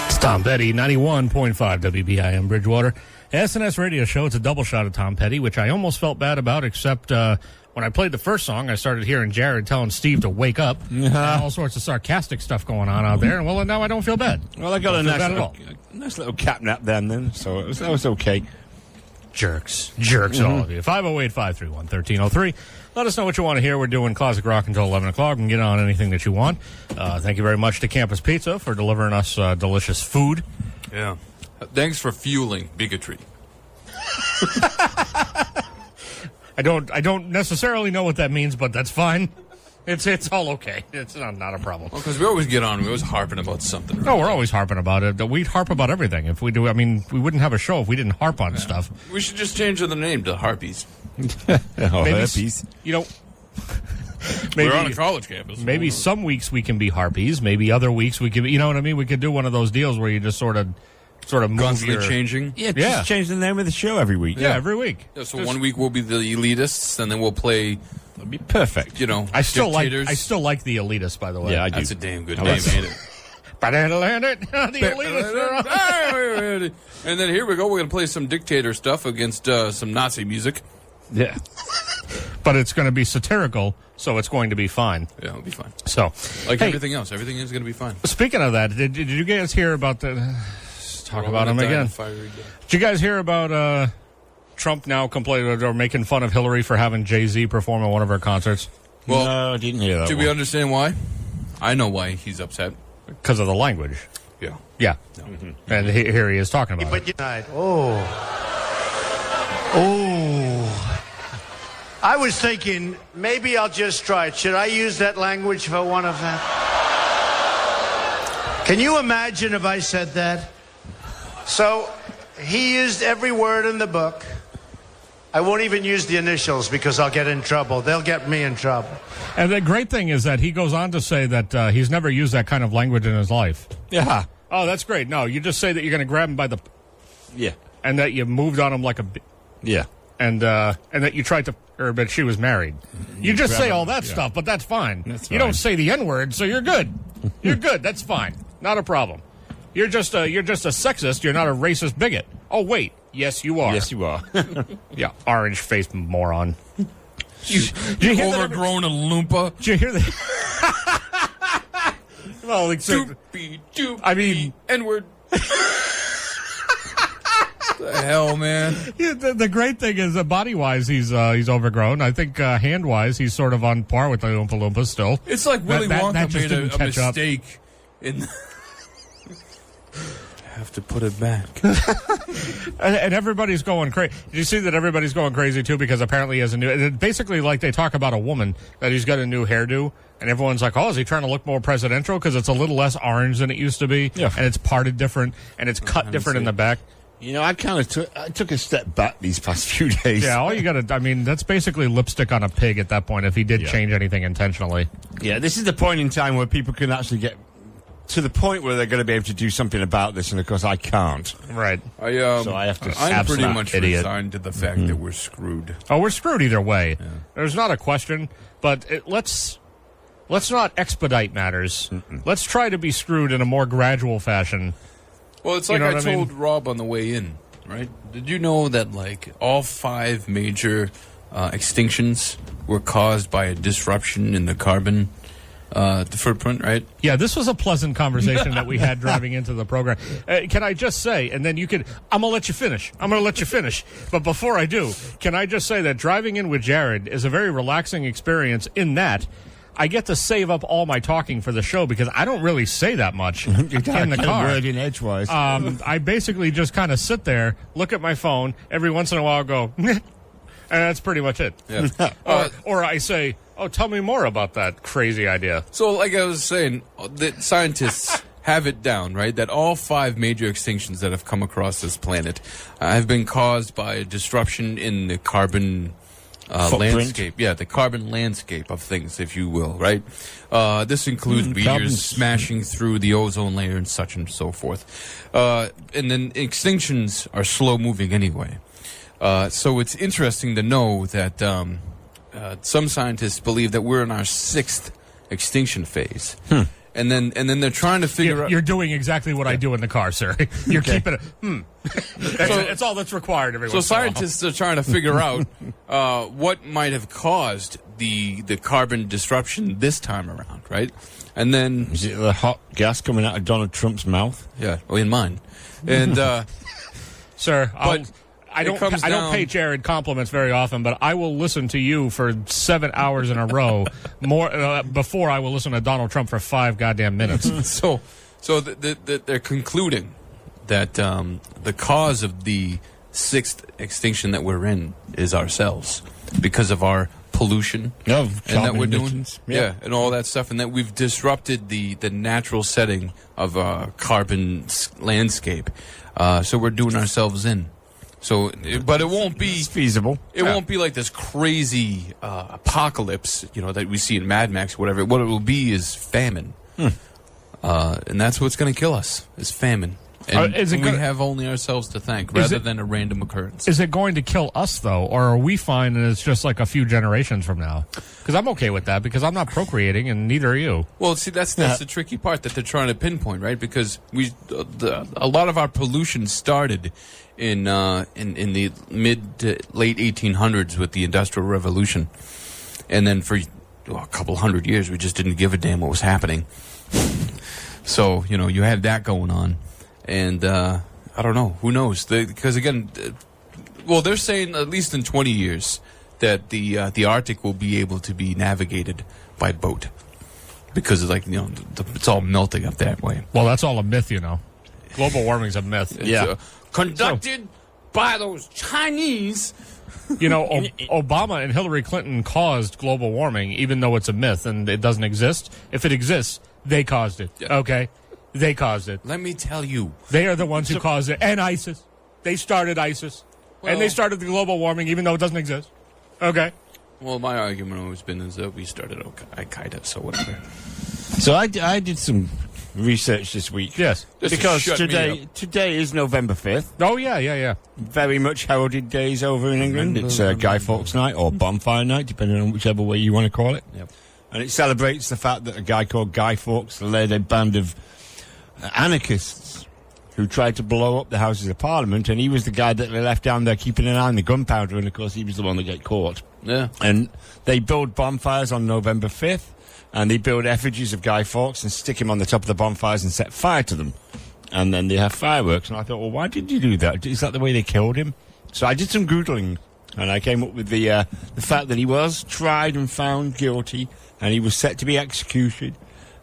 It's Tom Petty, 91.5 WBIM Bridgewater. SNS radio show. It's a double shot of Tom Petty, which I almost felt bad about, except when I played the first song, I started hearing Jared telling Steve to wake up. And all sorts of sarcastic stuff going on out there. And, well, now I don't feel bad. Well, I got a Don't nice little cap nap then, so that was okay. Jerks, all of you. 508-531-1303. Let us know what you want to hear. We're doing Classic Rock until 11 o'clock and get on anything that you want. Thank you very much to Campus Pizza for delivering us delicious food. Yeah. Thanks for fueling bigotry. I don't necessarily know what that means, but that's fine. It's all okay. It's not a problem. Well, because we always get on, we're always harping about something. No, we're always harping about it. We harp about everything. If we do, I mean, we wouldn't have a show if we didn't harp on stuff. We should just change the name to Harpies. Herpes. You know, maybe, We're on a college campus. Maybe some weeks we can be harpies. Maybe other weeks we can. You know what I mean? We could do one of those deals where you just sort of move Constantly your changing. Yeah, just change the name of the show every week. Yeah, every week. Yeah, so one week we'll be the elitists, and then we'll play. That'd be perfect. You know, I still dictators. like the elitists, by the way. Yeah, I do. That's a damn good I name, like ain't it? The elitists are on. And then here we go. We're going to play some dictator stuff against some Nazi music. Yeah. But it's going to be satirical, so it's going to be fine. Yeah, it'll be fine. So, Like hey, everything else, everything is going to be fine. Speaking of that, did you guys hear about the? Let's talk about him again. Did you guys hear about Trump now complaining or making fun of Hillary for having Jay-Z perform at one of her concerts? Well, no, I didn't hear that. Do we understand why? I know why he's upset. Because of the language. Yeah. Yeah. And here he is talking about it. I was thinking, maybe I'll just try it. Should I use that language for one of them? Can you imagine if I said that? So, he used every word in the book. I won't even use the initials because I'll get in trouble. They'll get me in trouble. And the great thing is that he goes on to say that he's never used that kind of language in his life. Yeah. Oh, that's great. No, you just say that you're going to grab him by the... Yeah. And that you moved on him like a... Yeah. And that you tried to... but she was married. You just say all that stuff, but that's fine. That's you fine. don't say the N-word, so you're good. You're good. That's fine. Not a problem. You're just a sexist. You're not a racist bigot. Oh, wait. Yes, you are. Yes, you are. Yeah, orange-faced moron. You overgrown Oompa. Did you hear that? Well, except, I mean... N-word. The hell, man. Yeah, the great thing is that body-wise, he's overgrown. I think hand-wise, he's sort of on par with the Oompa Loompas still. It's like Willy Wonka that just made didn't a catch up. mistake in... have to put it back. And everybody's going crazy. Did you see that everybody's going crazy, too, because apparently he has a new... Basically, like they talk about a woman, that he's got a new hairdo, and everyone's like, oh, is he trying to look more presidential? Because it's a little less orange than it used to be, Yeah. and it's parted different, and it's cut different in the back. You know, I kind of took a step back these past few days. Yeah, all you got to... I mean, that's basically lipstick on a pig at that point, if he did change anything intentionally. Yeah, this is the point in time where people can actually get to the point where they're going to be able to do something about this, and of course I can't. Right. So I have to I'm pretty snap, much idiot. resigned to the fact that we're screwed. Oh, we're screwed either way. Yeah. There's not a question, but let's not expedite matters. Let's try to be screwed in a more gradual fashion. Well, it's You like know I what I mean? told Rob on the way in, right? Did you know that, like, all 5 major extinctions were caused by a disruption in the carbon footprint, right? Yeah, this was a pleasant conversation that we had driving into the program. Can I just say, and then you could, I'm going to let you finish. But before I do, can I just say that driving in with Jared is a very relaxing experience in that I get to save up all my talking for the show because I don't really say that much in the car. Word in edgewise. I basically just kind of sit there, look at my phone, every once in a while go, and that's pretty much it. Yeah. Or I say, oh, tell me more about that crazy idea. So, like I was saying, the scientists have it down, right, that all 5 major extinctions that have come across this planet have been caused by a disruption in the carbon landscape. Yeah, the carbon landscape of things, if you will, right? This includes meteors smashing through the ozone layer and such and so forth. And then extinctions are slow-moving anyway. So it's interesting to know that some scientists believe that we're in our 6th extinction phase. And then they're trying to figure out... You're doing exactly what I do in the car, sir. You're keeping it... That's all that's required every once in a while. Scientists are trying to figure out what might have caused the carbon disruption this time around, right? And then... Is it the hot gas coming out of Donald Trump's mouth? Yeah, in mine. And... Sir, I don't pay down- Jared compliments very often, but I will listen to you for 7 hours in a row more before I will listen to Donald Trump for 5 goddamn minutes. So they're concluding that the cause of the 6th extinction that we're in is ourselves because of our pollution and that we're doing, and all that stuff, and that we've disrupted the natural setting of carbon landscape. So we're doing ourselves in. So, but it won't be it's feasible. It won't be like this crazy apocalypse, that we see in Mad Max or whatever. What it will be is famine, and that's what's going to kill us is famine. And we have only ourselves to thank, rather than a random occurrence. Is it going to kill us, though, or are we fine and it's just like a few generations from now? Because I'm okay with that, because I'm not procreating, and neither are you. Well, see, that's the tricky part that they're trying to pinpoint, right? Because a lot of our pollution started in the mid to late 1800s with the Industrial Revolution, and then for a couple hundred years we just didn't give a damn what was happening. So you had that going on. And I don't know. Who knows? Because again, they're saying at least in 20 years that the Arctic will be able to be navigated by boat because it's all melting up that way. Well, that's all a myth, Global warming's a myth. It's, conducted by those Chinese. Obama and Hillary Clinton caused global warming, even though it's a myth and it doesn't exist. If it exists, they caused it. Yeah. Okay. They caused it. Let me tell you. They are the ones who caused it. And ISIS. They started ISIS. And they started the global warming, even though it doesn't exist. Okay. Well, my argument always been is that we started Al-Qaeda, so whatever. So I did some research this week. Yes. Because today is November 5th. Oh, yeah. Very much heralded days over in England. It's Guy Fawkes Night or Bonfire Night, depending on whichever way you want to call it. Yep. And it celebrates the fact that a guy called Guy Fawkes led a band of anarchists who tried to blow up the Houses of Parliament, and he was the guy that they left down there keeping an eye on the gunpowder, and of course he was the one that got caught. Yeah. And they build bonfires on November 5th, and they build effigies of Guy Fawkes and stick him on the top of the bonfires and set fire to them. And then they have fireworks, and I thought, well, why did you do that? Is that the way they killed him? So I did some Googling, and I came up with the fact that he was tried and found guilty, and he was set to be executed.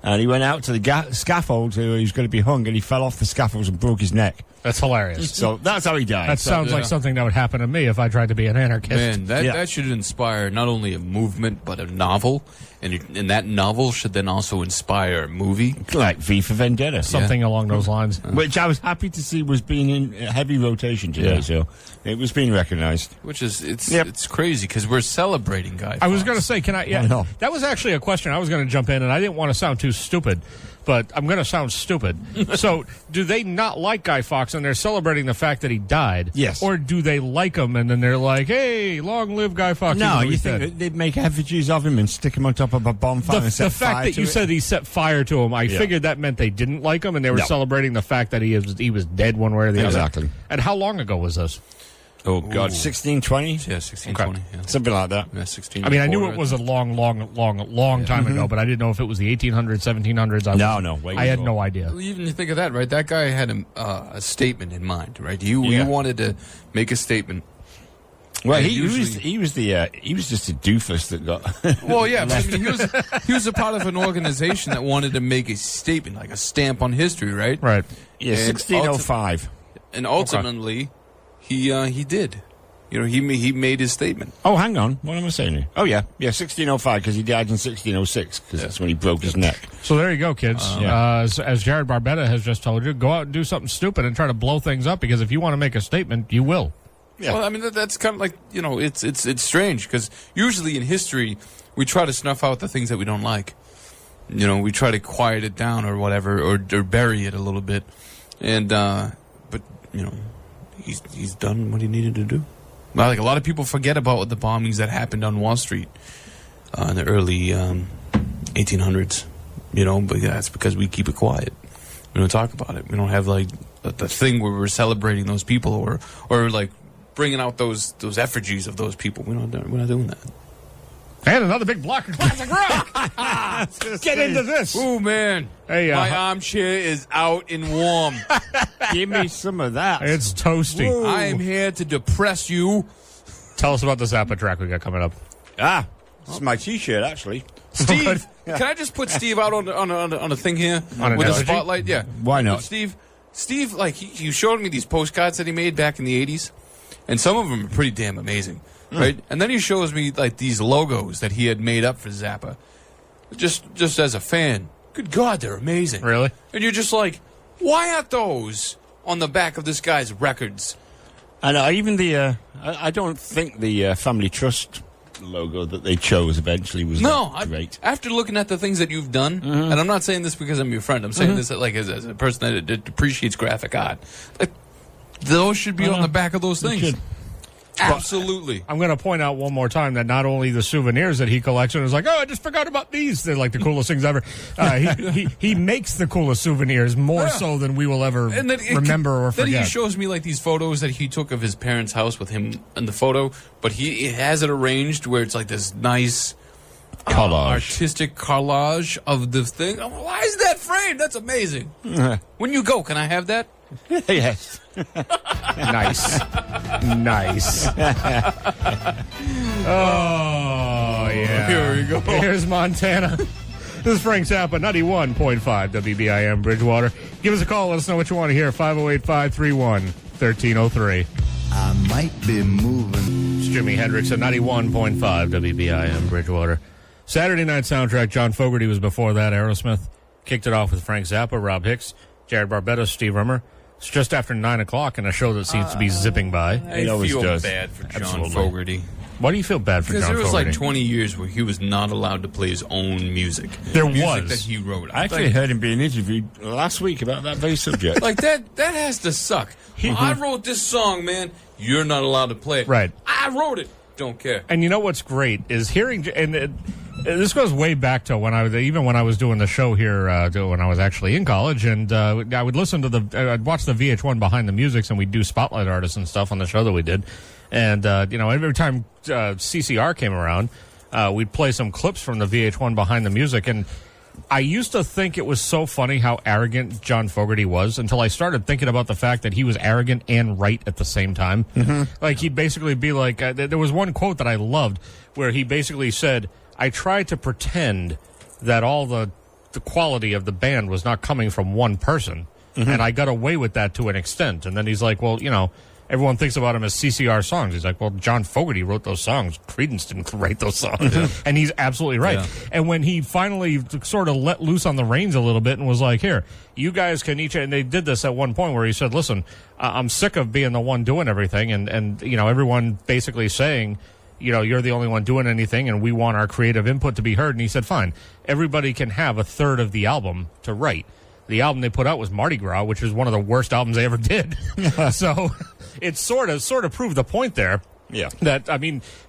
And he went out to the scaffold where he was going to be hung, and he fell off the scaffolds and broke his neck. That's hilarious. So that's how he died. That sounds like something that would happen to me if I tried to be an anarchist. Man, that should inspire not only a movement, but a novel. And that novel should then also inspire a movie. Like V for Vendetta. Something along those lines. Which I was happy to see was being in heavy rotation today, so it was being recognized. Which is, it's crazy, because we're celebrating Guy Fawkes. I was going to say, that was actually a question I was going to jump in, and I didn't want to sound too stupid, but I'm going to sound stupid. So, do they not like Guy Fawkes, and they're celebrating the fact that he died? Yes. Or do they like him, and then they're like, hey, long live Guy Fawkes? No, you think that they'd make effigies of him and stick him on top of a bonfire and set fire to it? The fact that you said he set fire to him, I figured that meant they didn't like him, and they were celebrating the fact that he was dead one way or the other. Exactly. And how long ago was this? Oh, God, 1620? Yeah, 1620. Yeah. Something like that. Yeah, 16. I mean, I knew it was a long time ago, but I didn't know if it was the 1800s, 1700s. No. I had no idea. Well, even you think of that, right? That guy had a statement in mind, right? You wanted to make a statement Well, he was just a doofus that got. Well, yeah, but I mean, he was a part of an organization that wanted to make a statement, like a stamp on history, right? Right. Yeah, 1605. And ultimately, he did. You know, he made his statement. Oh, hang on. What am I saying here? Oh, yeah. Yeah, 1605, because he died in 1606, because that's when he broke his neck. So there you go, kids. As Jared Barbetta has just told you, go out and do something stupid and try to blow things up, because if you want to make a statement, you will. Yeah. Well, I mean, that's kind of like, you know, it's strange, because usually in history, we try to snuff out the things that we don't like. You know, we try to quiet it down or whatever, or bury it a little bit. And, but, you know, he's done what he needed to do. Well, like a lot of people forget about the bombings that happened on Wall Street in the early 1800s, you know, but that's because we keep it quiet. We don't talk about it. We don't have like the thing where we're celebrating those people or like bringing out those effigies of those people. We're not doing that. And another big block of classic rock. Get into this. Ooh, man. Hey, my armchair is out and warm. Give me some of that. It's toasty. Ooh. I am here to depress you. Tell us about the Zappa track we got coming up. It's my T-shirt, actually. Steve, can I just put Steve out on a thing here on with a a spotlight? Yeah. Why not? Steve, like, he showed me these postcards that he made back in the 80s, and some of them are pretty damn amazing. Right, and then he shows me like these logos that he had made up for Zappa, just as a fan. Good God, they're amazing. Really? And you're just like, why aren't those on the back of this guy's records? And even I don't think the Family Trust logo that they chose eventually was great. After looking at the things that you've done, and I'm not saying this because I'm your friend. I'm saying this like as a person that appreciates graphic art. Like, those should be on the back of those things. Absolutely. I'm going to point out one more time that not only the souvenirs that he collects and is like, oh, I just forgot about these. They're like the coolest things ever. He makes the coolest souvenirs more so than we will ever remember or forget. Then he shows me like these photos that he took of his parents' house with him in the photo, but he has it arranged where it's like this nice artistic collage of the thing. Oh, why is that framed? That's amazing. When you go, can I have that? Yes. Nice. Oh, yeah. Here we go. Here's Montana. This is Frank Zappa, 91.5 WBIM Bridgewater. Give us a call. Let us know what you want to hear. 508-531-1303. I might be moving. It's Jimi Hendrix at 91.5 WBIM Bridgewater. Saturday Night Soundtrack. John Fogerty was before that. Aerosmith kicked it off with Frank Zappa, Rob Hicks, Jared Barbetta, Steve Rimmer. It's just after 9 o'clock in a show that seems to be zipping by. I feel bad for John Fogerty. Why do you feel bad for John Fogerty? Because there was like 20 years where he was not allowed to play his own music. Music that he wrote. I actually heard him being interviewed last week about that very subject. Like, that has to suck. I wrote this song, man. You're not allowed to play it. Right. I wrote it. Don't care. And you know what's great is hearing, this goes way back to when I was doing the show here when I was actually in college, and I would listen to I'd watch the VH1 Behind the Musics, and we'd do spotlight artists and stuff on the show that we did, and every time CCR came around, we'd play some clips from the VH1 Behind the Music, and I used to think it was so funny how arrogant John Fogerty was until I started thinking about the fact that he was arrogant and right at the same time. Like, he'd basically be like, there was one quote that I loved where he basically said, I tried to pretend that all the quality of the band was not coming from one person, and I got away with that to an extent. And then he's like, well, everyone thinks about him as CCR songs. He's like, well, John Fogerty wrote those songs. Creedence didn't write those songs. And he's absolutely right. Yeah. And when he finally sort of let loose on the reins a little bit and was like, here, you guys can each, and they did this at one point where he said, listen, I'm sick of being the one doing everything, and everyone basically saying, you're the only one doing anything, and we want our creative input to be heard. And he said, fine, everybody can have a third of the album to write. The album they put out was Mardi Gras, which is one of the worst albums they ever did. So it sort of proved the point there. Yeah. That,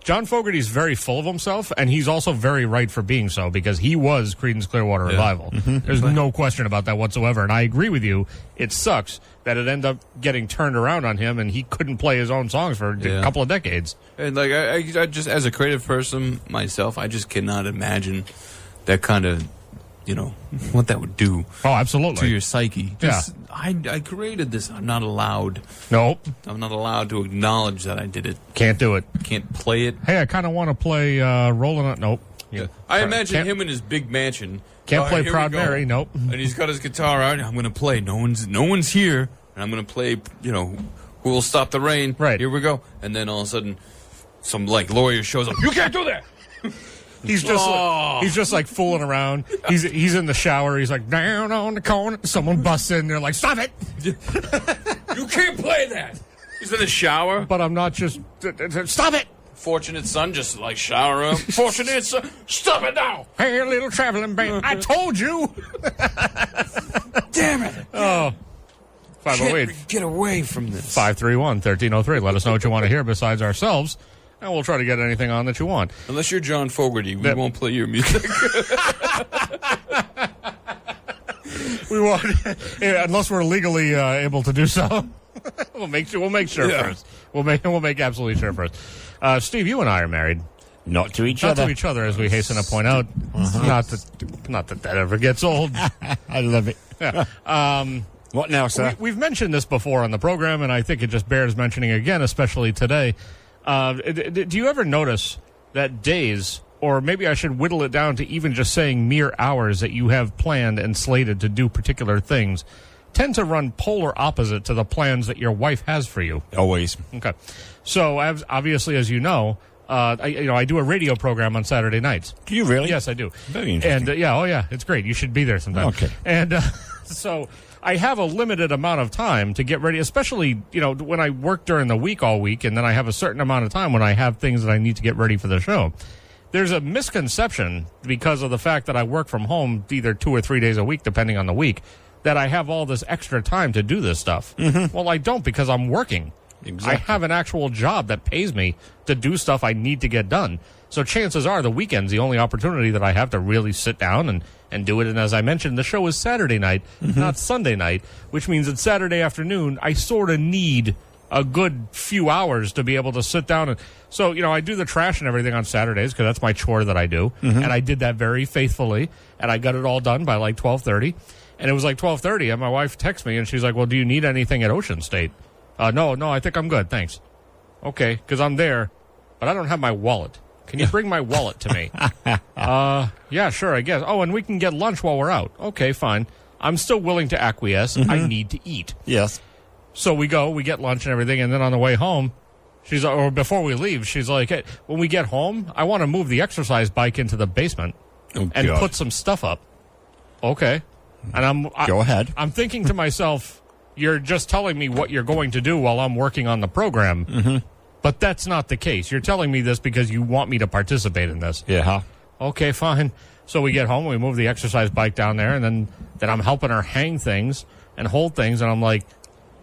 John Fogerty's very full of himself, and he's also very right for being so, because he was Creedence Clearwater Revival. There's no question about that whatsoever, and I agree with you. It sucks that it ended up getting turned around on him, and he couldn't play his own songs for a couple of decades. And, like, I just, as a creative person myself, I just cannot imagine that kind of what that would do. Oh, absolutely. To your psyche. I created this. I'm not allowed. Nope. I'm not allowed to acknowledge that I did it. Can't do it. Can't play it. Hey, I kind of want to play Rolling on. Nope. Yeah. I imagine him in his big mansion. Can't play Proud Mary. Nope. And he's got his guitar out. I'm going to play. No one's here. And I'm going to play, Who Will Stop the Rain. Right. Here we go. And then all of a sudden, some lawyer shows up. You can't do that. He's just like fooling around. He's in the shower. He's like down on the corner. Someone busts in. They're like, stop it! You can't play that. He's in the shower. But I'm not just. Stop it! Fortunate son just like shower up. Fortunate son, stop it now! Hey, little traveling band. I told you. Damn it! Oh. 508. Get away from this. 531-1303. Let us know what you want to hear besides ourselves. And we'll try to get anything on that you want. Unless you're John Fogerty, we won't play your music. We won't, unless we're legally able to do so. We'll make sure first. We'll make absolutely sure first. Steve, you and I are married. Not to each Not other. to each other, as we hasten to point out. Not that ever gets old. I love it. Yeah. What now, sir? We've mentioned this before on the program, and I think it just bears mentioning again, especially today. Do you ever notice that days, or maybe I should whittle it down to even just saying mere hours that you have planned and slated to do particular things, tend to run polar opposite to the plans that your wife has for you? Always. Okay. So, obviously, as you know, I do a radio program on Saturday nights. Do you really? Yes, I do. Very interesting. And, it's great. You should be there sometime. Okay. And so I have a limited amount of time to get ready, especially, when I work during the week all week, and then I have a certain amount of time when I have things that I need to get ready for the show. There's a misconception because of the fact that I work from home either 2 or 3 days a week, depending on the week, that I have all this extra time to do this stuff. Mm-hmm. Well, I don't, because I'm working. Exactly. I have an actual job that pays me to do stuff I need to get done. So chances are the weekend's the only opportunity that I have to really sit down and do it. And as I mentioned, the show is Saturday night, not Sunday night, which means that Saturday afternoon, I sort of need a good few hours to be able to sit down. And so, I do the trash and everything on Saturdays because that's my chore that I do. Mm-hmm. And I did that very faithfully. And I got it all done by like 12:30. And it was like 12:30, and my wife texts me, and she's like, well, do you need anything at Ocean State? No, I think I'm good, thanks. Okay, because I'm there, but I don't have my wallet. Can you bring my wallet to me? Yeah, sure, I guess. Oh, and we can get lunch while we're out. Okay, fine. I'm still willing to acquiesce. Mm-hmm. I need to eat. Yes. So we get lunch and everything, and then on the way home, before we leave, she's like, hey, when we get home, I want to move the exercise bike into the basement and put some stuff up. Okay. And Go ahead. I'm thinking to myself, you're just telling me what you're going to do while I'm working on the program. Mm-hmm. But that's not the case. You're telling me this because you want me to participate in this. Yeah. Okay, fine. So we get home, we move the exercise bike down there, and then I'm helping her hang things and hold things, and I'm like,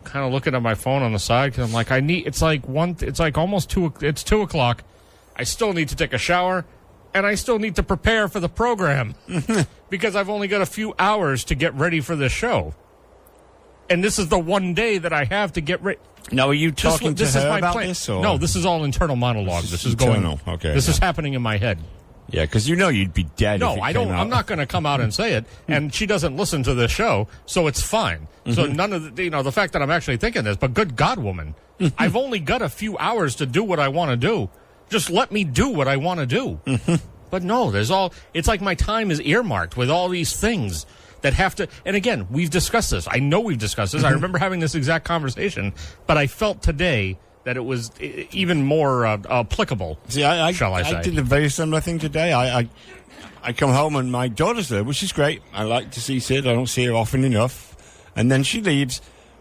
kind of looking at my phone on the side because I'm like, it's almost 2 o'clock. I still need to take a shower, and I still need to prepare for the program because I've only got a few hours to get ready for the show. And this is the one day that I have to get ready. Now, are you talking to her about this? Or? No, this is all internal monologue. This is internal. Okay. This is happening in my head. Yeah, because you'd be dead. No, if it I came don't. out. I'm not going to come out and say it. And she doesn't listen to the show, so it's fine. Mm-hmm. So none of the fact that I'm actually thinking this. But good God, woman, I've only got a few hours to do what I want to do. Just let me do what I want to do. Mm-hmm. But no, it's like my time is earmarked with all these things that have to, and again, we've discussed this. I know we've discussed this. I remember having this exact conversation, but I felt today that it was even more applicable. See, I say. I did a very similar thing today. I come home and my daughter's there, which is great. I like to see Sid. I don't see her often enough. And then she leaves,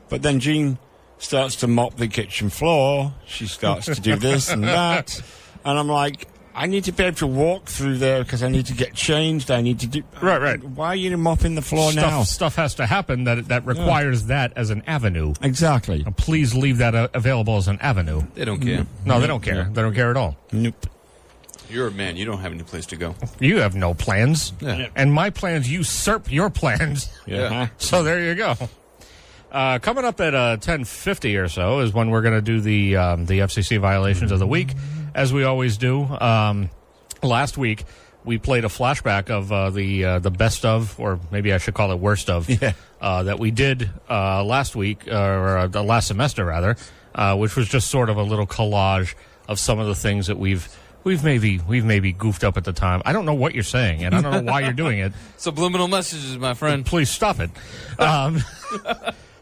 but then Jean starts to mop the kitchen floor. She starts to do this and that. And I'm like, I need to be able to walk through there because I need to get changed. I need to do... Right. Why are you mopping the floor now? Stuff has to happen that requires that as an avenue. Exactly. Now, please leave that available as an avenue. They don't care. No, they don't care. They don't care at all. Nope. You're a man. You don't have any place to go. You have no plans. Yeah. And my plans usurp your plans. Yeah. So there you go. Coming up at 10:50 or so is when we're going to do the FCC violations of the week, as we always do. Last week, we played a flashback of the best of, or maybe I should call it worst of, that we did last week, or the last semester rather, which was just sort of a little collage of some of the things that we've maybe goofed up at the time. I don't know what you're saying, and I don't know why you're doing it. Subliminal messages, my friend. Please stop it.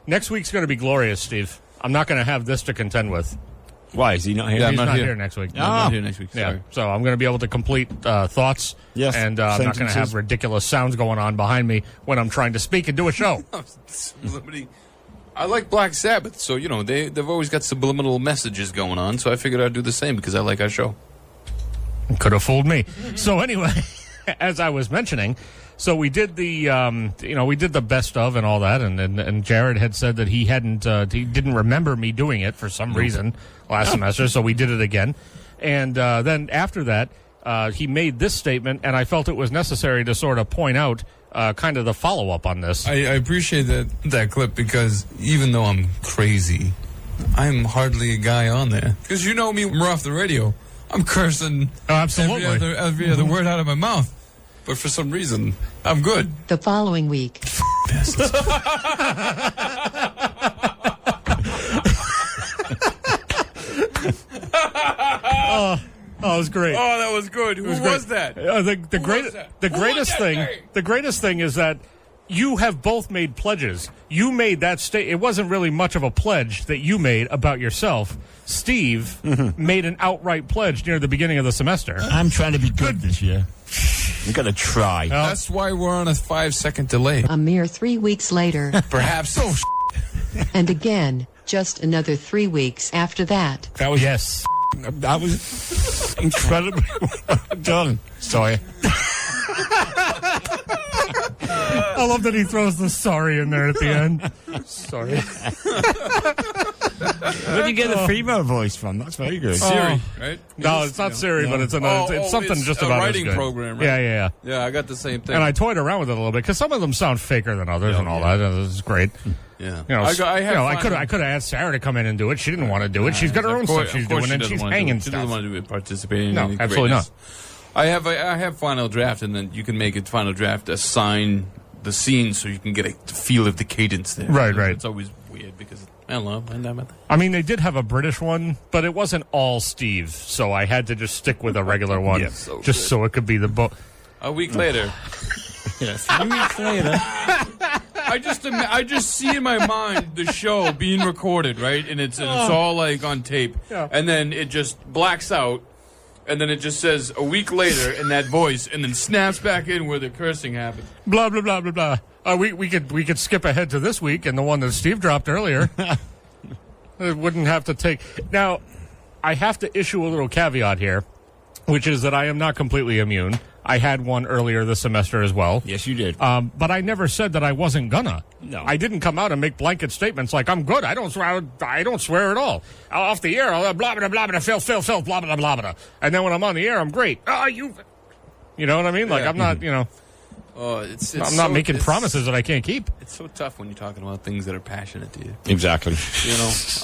Next week's going to be glorious, Steve. I'm not going to have this to contend with. Why is he not here? Yeah, he's not here next week. I'm not here next week. Sorry. Yeah, so I'm going to be able to complete thoughts. Yes, and I'm not going to have ridiculous sounds going on behind me when I'm trying to speak and do a show. I like Black Sabbath, so they've always got subliminal messages going on. So I figured I'd do the same because I like our show. Could have fooled me. So anyway, as I was mentioning, so we did the we did the best of and all that, and Jared had said that he didn't remember me doing it for some reason last semester, so we did it again. And then after that, he made this statement, and I felt it was necessary to sort of point out kind of the follow-up on this. I appreciate that clip, because even though I'm crazy, I'm hardly a guy on there. Because you know me, we're off the radio. I'm cursing absolutely every other word out of my mouth. But for some reason, I'm good. The following week. Oh, it was great. Oh, that was good. Who was that? The greatest thing is that you have both made pledges. You made that it wasn't really much of a pledge that you made about yourself. Steve made an outright pledge near the beginning of the semester. I'm trying to be good this year. You got to try. That's why we're on a 5-second delay. A mere 3 weeks later. Perhaps. And again, just another 3 weeks after that. That was That was incredibly done. Sorry. I love that he throws the sorry in there at the end. Sorry. Where did you get the female voice from? That's very good. Siri, right? No, it's not Siri, but it's something just a about writing as good. program, right? Yeah. Yeah, I got the same thing. And I toyed around with it a little bit because some of them sound faker than others and all that. It's great. Yeah. I could have asked Sarah to come in and do it. She didn't want to do it. She's got her own stuff she's doing, and she's hanging stuff. She stuff. doesn't want to participate in No, any absolutely greatness. not. I have Final Draft, and then you can make it Final Draft assign the scene so you can get a feel of the cadence there. Right. It's always weird because I don't know. I mean, they did have a British one, but it wasn't all Steve, so I had to just stick with a regular one, so it could be the book. A week later. Yes. 3 weeks later. I just see in my mind the show being recorded, right? And it's all like on tape. Yeah. And then it just blacks out. And then it just says a week later in that voice, and then snaps back in where the cursing happened. Blah blah blah blah blah. We could skip ahead to this week and the one that Steve dropped earlier. It wouldn't have to take. Now, I have to issue a little caveat here, which is that I am not completely immune. I had one earlier this semester as well. Yes, you did. But I never said that I wasn't gonna. No. I didn't come out and make blanket statements like I'm good. I don't swear at all. Off the air, blah blah blah blah, Phil, blah blah blah blah. And then when I'm on the air, I'm great. You know what I mean? Like I'm not, I'm not making promises that I can't keep. It's so tough when you're talking about things that are passionate to you. Exactly.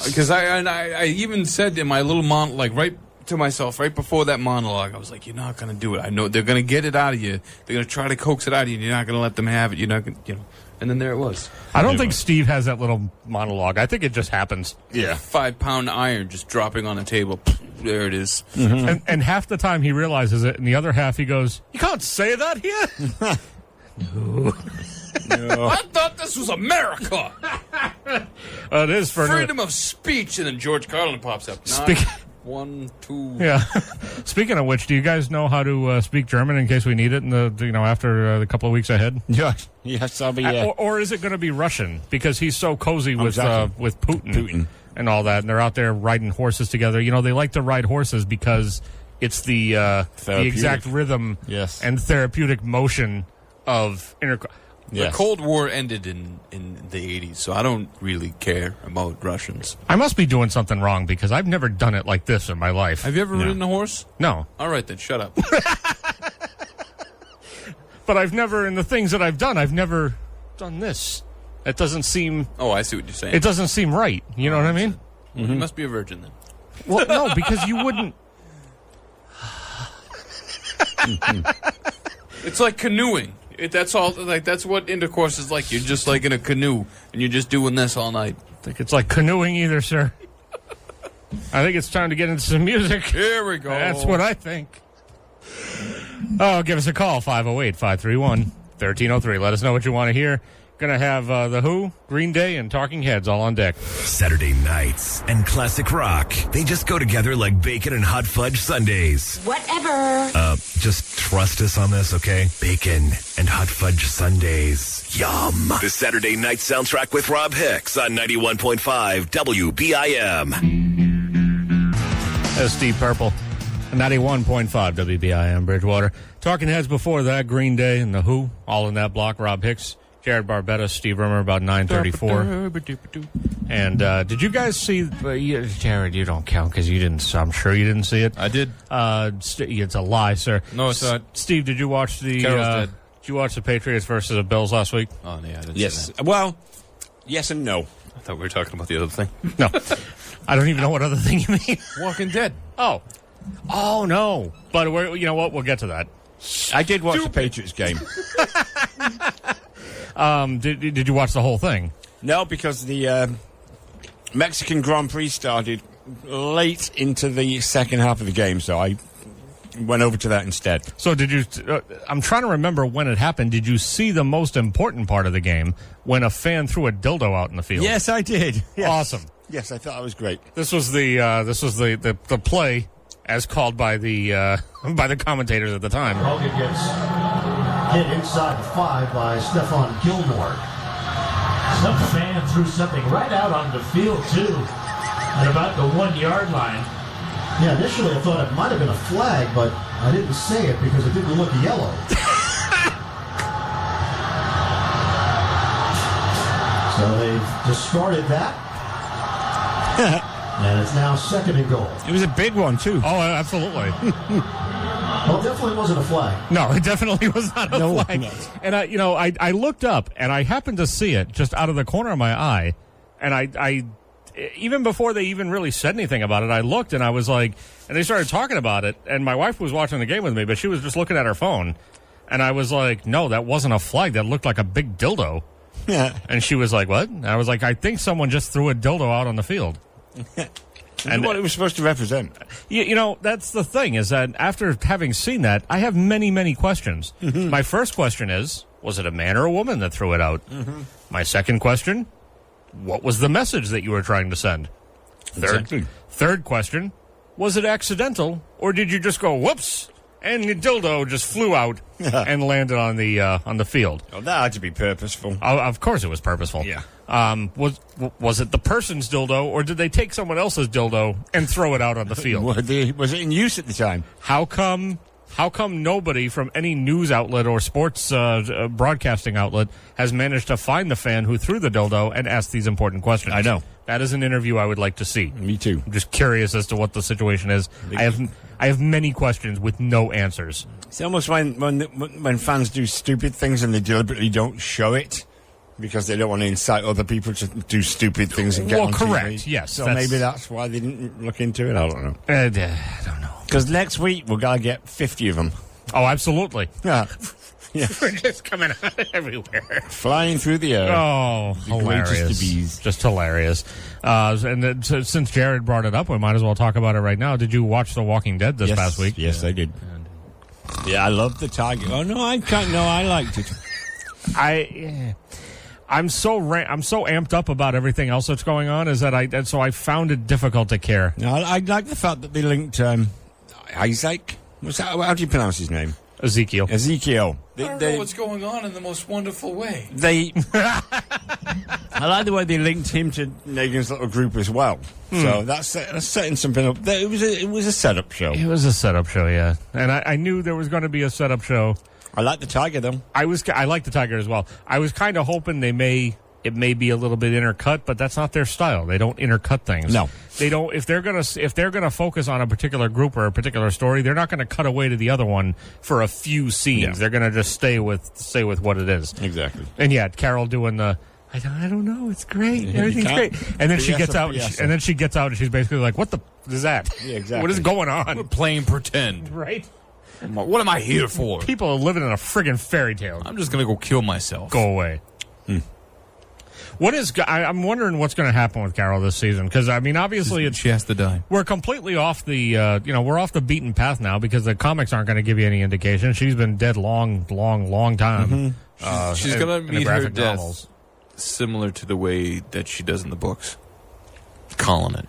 Because I even said in my little right to myself right before that monologue, I was like, you're not going to do it. I know they're going to get it out of you. They're going to try to coax it out of you, and you're not going to let them have it. You're not going to, And then there it was. I don't think Steve has that little monologue. I think it just happens. Yeah. 5-pound iron just dropping on a table. There it is. Mm-hmm. And half the time he realizes it, and the other half he goes, you can't say that here. No. I thought this was America. It is for freedom of speech, and then George Carlin pops up. 1, 2. Yeah. Speaking of which, do you guys know how to speak German in case we need it in the after the couple of weeks ahead? Yeah. Yes, I'll be. Or is it going to be Russian because he's so cozy with Putin and all that, and they're out there riding horses together. They like to ride horses because it's the exact rhythm and therapeutic motion of The Cold War ended in the 80s, so I don't really care about Russians. I must be doing something wrong because I've never done it like this in my life. Have you ever ridden a horse? No. All right, then shut up. But I've never, in the things that I've never done this. It doesn't seem... Oh, I see what you're saying. It doesn't seem right. You know what I mean? Mm-hmm. You must be a virgin then. Well, no, because you wouldn't... It's like canoeing. That's all. Like that's what intercourse is like. You're just like in a canoe, and you're just doing this all night. I think it's like canoeing either, sir. I think it's time to get into some music. Here we go. That's what I think. Oh, give us a call, 508-531-1303. Let us know what you want to hear. Going to have The Who, Green Day, and Talking Heads all on deck. Saturday nights and classic rock. They just go together like bacon and hot fudge sundaes. Whatever. Just trust us on this, okay? Bacon and hot fudge sundaes. Yum. The Saturday night soundtrack with Rob Hicks on 91.5 WBIM. That's Steve Purple. 91.5 WBIM Bridgewater. Talking Heads before that, Green Day and The Who, all in that block. Rob Hicks, Jared Barbetta, Steve Rimmer, about 9:34. And did you guys see? Jared, you don't count because you didn't. I'm sure you didn't see it. I did. It's a lie, sir. No, it's not. Steve, did you watch the? Did you watch the Patriots versus the Bills last week? Oh yeah, I didn't Yes. see that. Well, yes and no. I thought we were talking about the other thing. No, I don't even know what other thing you mean. Walking Dead. Oh no! But you know what? We'll get to that. I did watch the Patriots game. Did you watch the whole thing? No, because the Mexican Grand Prix started late into the second half of the game, so I went over to that instead. So did you? I'm trying to remember when it happened. Did you see the most important part of the game when a fan threw a dildo out in the field? Yes, I did. Yes. Awesome. Yes, I thought that was great. This was the play as called by the commentators at the time. Hogan gets hit inside the 5 by Stephon Gilmore. Some fan threw something right out on the field, too, at about the 1-yard line. Yeah, initially I thought it might have been a flag, but I didn't say it because it didn't look yellow. So they've discarded that. And it's now 2nd and goal. It was a big one, too. Oh, absolutely. Well, it definitely wasn't a flag. No, it definitely was not a flag. No. And I looked up and I happened to see it just out of the corner of my eye. And I even before they even really said anything about it, I looked and I was like, and they started talking about it. And my wife was watching the game with me, but she was just looking at her phone. And I was like, no, that wasn't a flag. That looked like a big dildo. Yeah. And she was like, what? And I was like, I think someone just threw a dildo out on the field. And what it was supposed to represent. You know, that's the thing, is that after having seen that, I have many, many questions. Mm-hmm. My first question is, was it a man or a woman that threw it out? Mm-hmm. My second question, what was the message that you were trying to send? Third question, was it accidental, or did you just go, whoops, and the dildo just flew out and landed on the field? Oh, that had to be purposeful. Of course it was purposeful. Yeah. Was it the person's dildo, or did they take someone else's dildo and throw it out on the field? Was it in use at the time? How come nobody from any news outlet or sports broadcasting outlet has managed to find the fan who threw the dildo and ask these important questions? I know. That is an interview I would like to see. Me too. I'm just curious as to what the situation is. I have many questions with no answers. It's almost when fans do stupid things and they deliberately don't show it because they don't want to incite other people to do stupid things and get on correct. TV. Yes. So maybe that's why they didn't look into it. I don't know. I don't know. Because next week we're going to get 50 of them. Oh, absolutely. Yeah. Yeah. We're just coming out everywhere. Flying through the air. Oh, hilarious. Just hilarious. And then, since Jared brought it up, we might as well talk about it right now. Did you watch The Walking Dead this past week? Yes, I did. Yeah, I love the tiger. Oh, no, I can't. No, I liked it. I'm so amped up about everything else that's going on so I found it difficult to care. No, I like the fact that they linked Isaac. How do you pronounce his name? Ezekiel. I don't know what's going on in the most wonderful way. I like the way they linked him to Negan's little group as well. So that's setting something up. It was a setup show. It was a setup show, yeah. And I knew there was going to be a setup show. I like the tiger, though. I like the tiger as well. I was kind of hoping it may be a little bit intercut, but that's not their style. They don't intercut things. No, they don't. If they're gonna focus on a particular group or a particular story, they're not going to cut away to the other one for a few scenes. Yeah. They're going to just stay with what it is. Exactly. And yeah, Carol doing the. I don't know. It's great. Everything's great. And then she gets out. And she's basically like, "What the is that? Yeah, exactly. What is going on? We're playing pretend, right?" What am I here for? People are living in a friggin' fairy tale. I'm just going to go kill myself. Go away. I'm wondering what's going to happen with Carol this season, because I mean, obviously she has to die. We're completely off the we're off the beaten path now because the comics aren't going to give you any indication. She's been dead long time. She's going to meet her death novels. Similar to the way that she does in the books. Calling it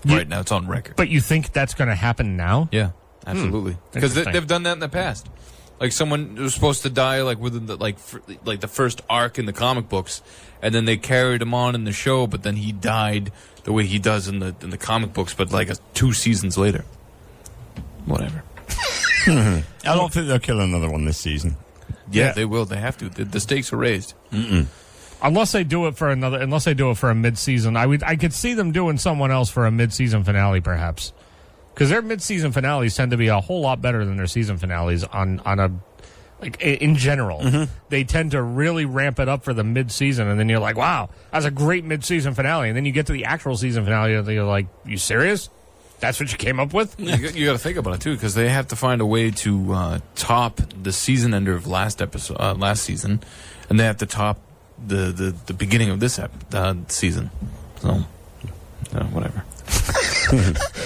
right now, it's on record. But you think that's going to happen now? Yeah, absolutely. Because they've done that in the past. Like someone was supposed to die like within the the first arc in the comic books, and then they carried him on in the show, but then he died the way he does in the comic books, but 2 seasons later. Whatever. I don't think they'll kill another one this season. Yeah, they will. They have to. The stakes are raised. Unless they do it for a mid-season, I could see them doing someone else for a mid-season finale, perhaps. Because their mid-season finales tend to be a whole lot better than their season finales in general. They tend to really ramp it up for the mid-season, and then you're like, wow, that's a great mid-season finale. And then you get to the actual season finale, and you're like, you serious? That's what you came up with? You got to think about it, too, because they have to find a way to top the season ender of last season, and they have to top the beginning of this season. So, whatever.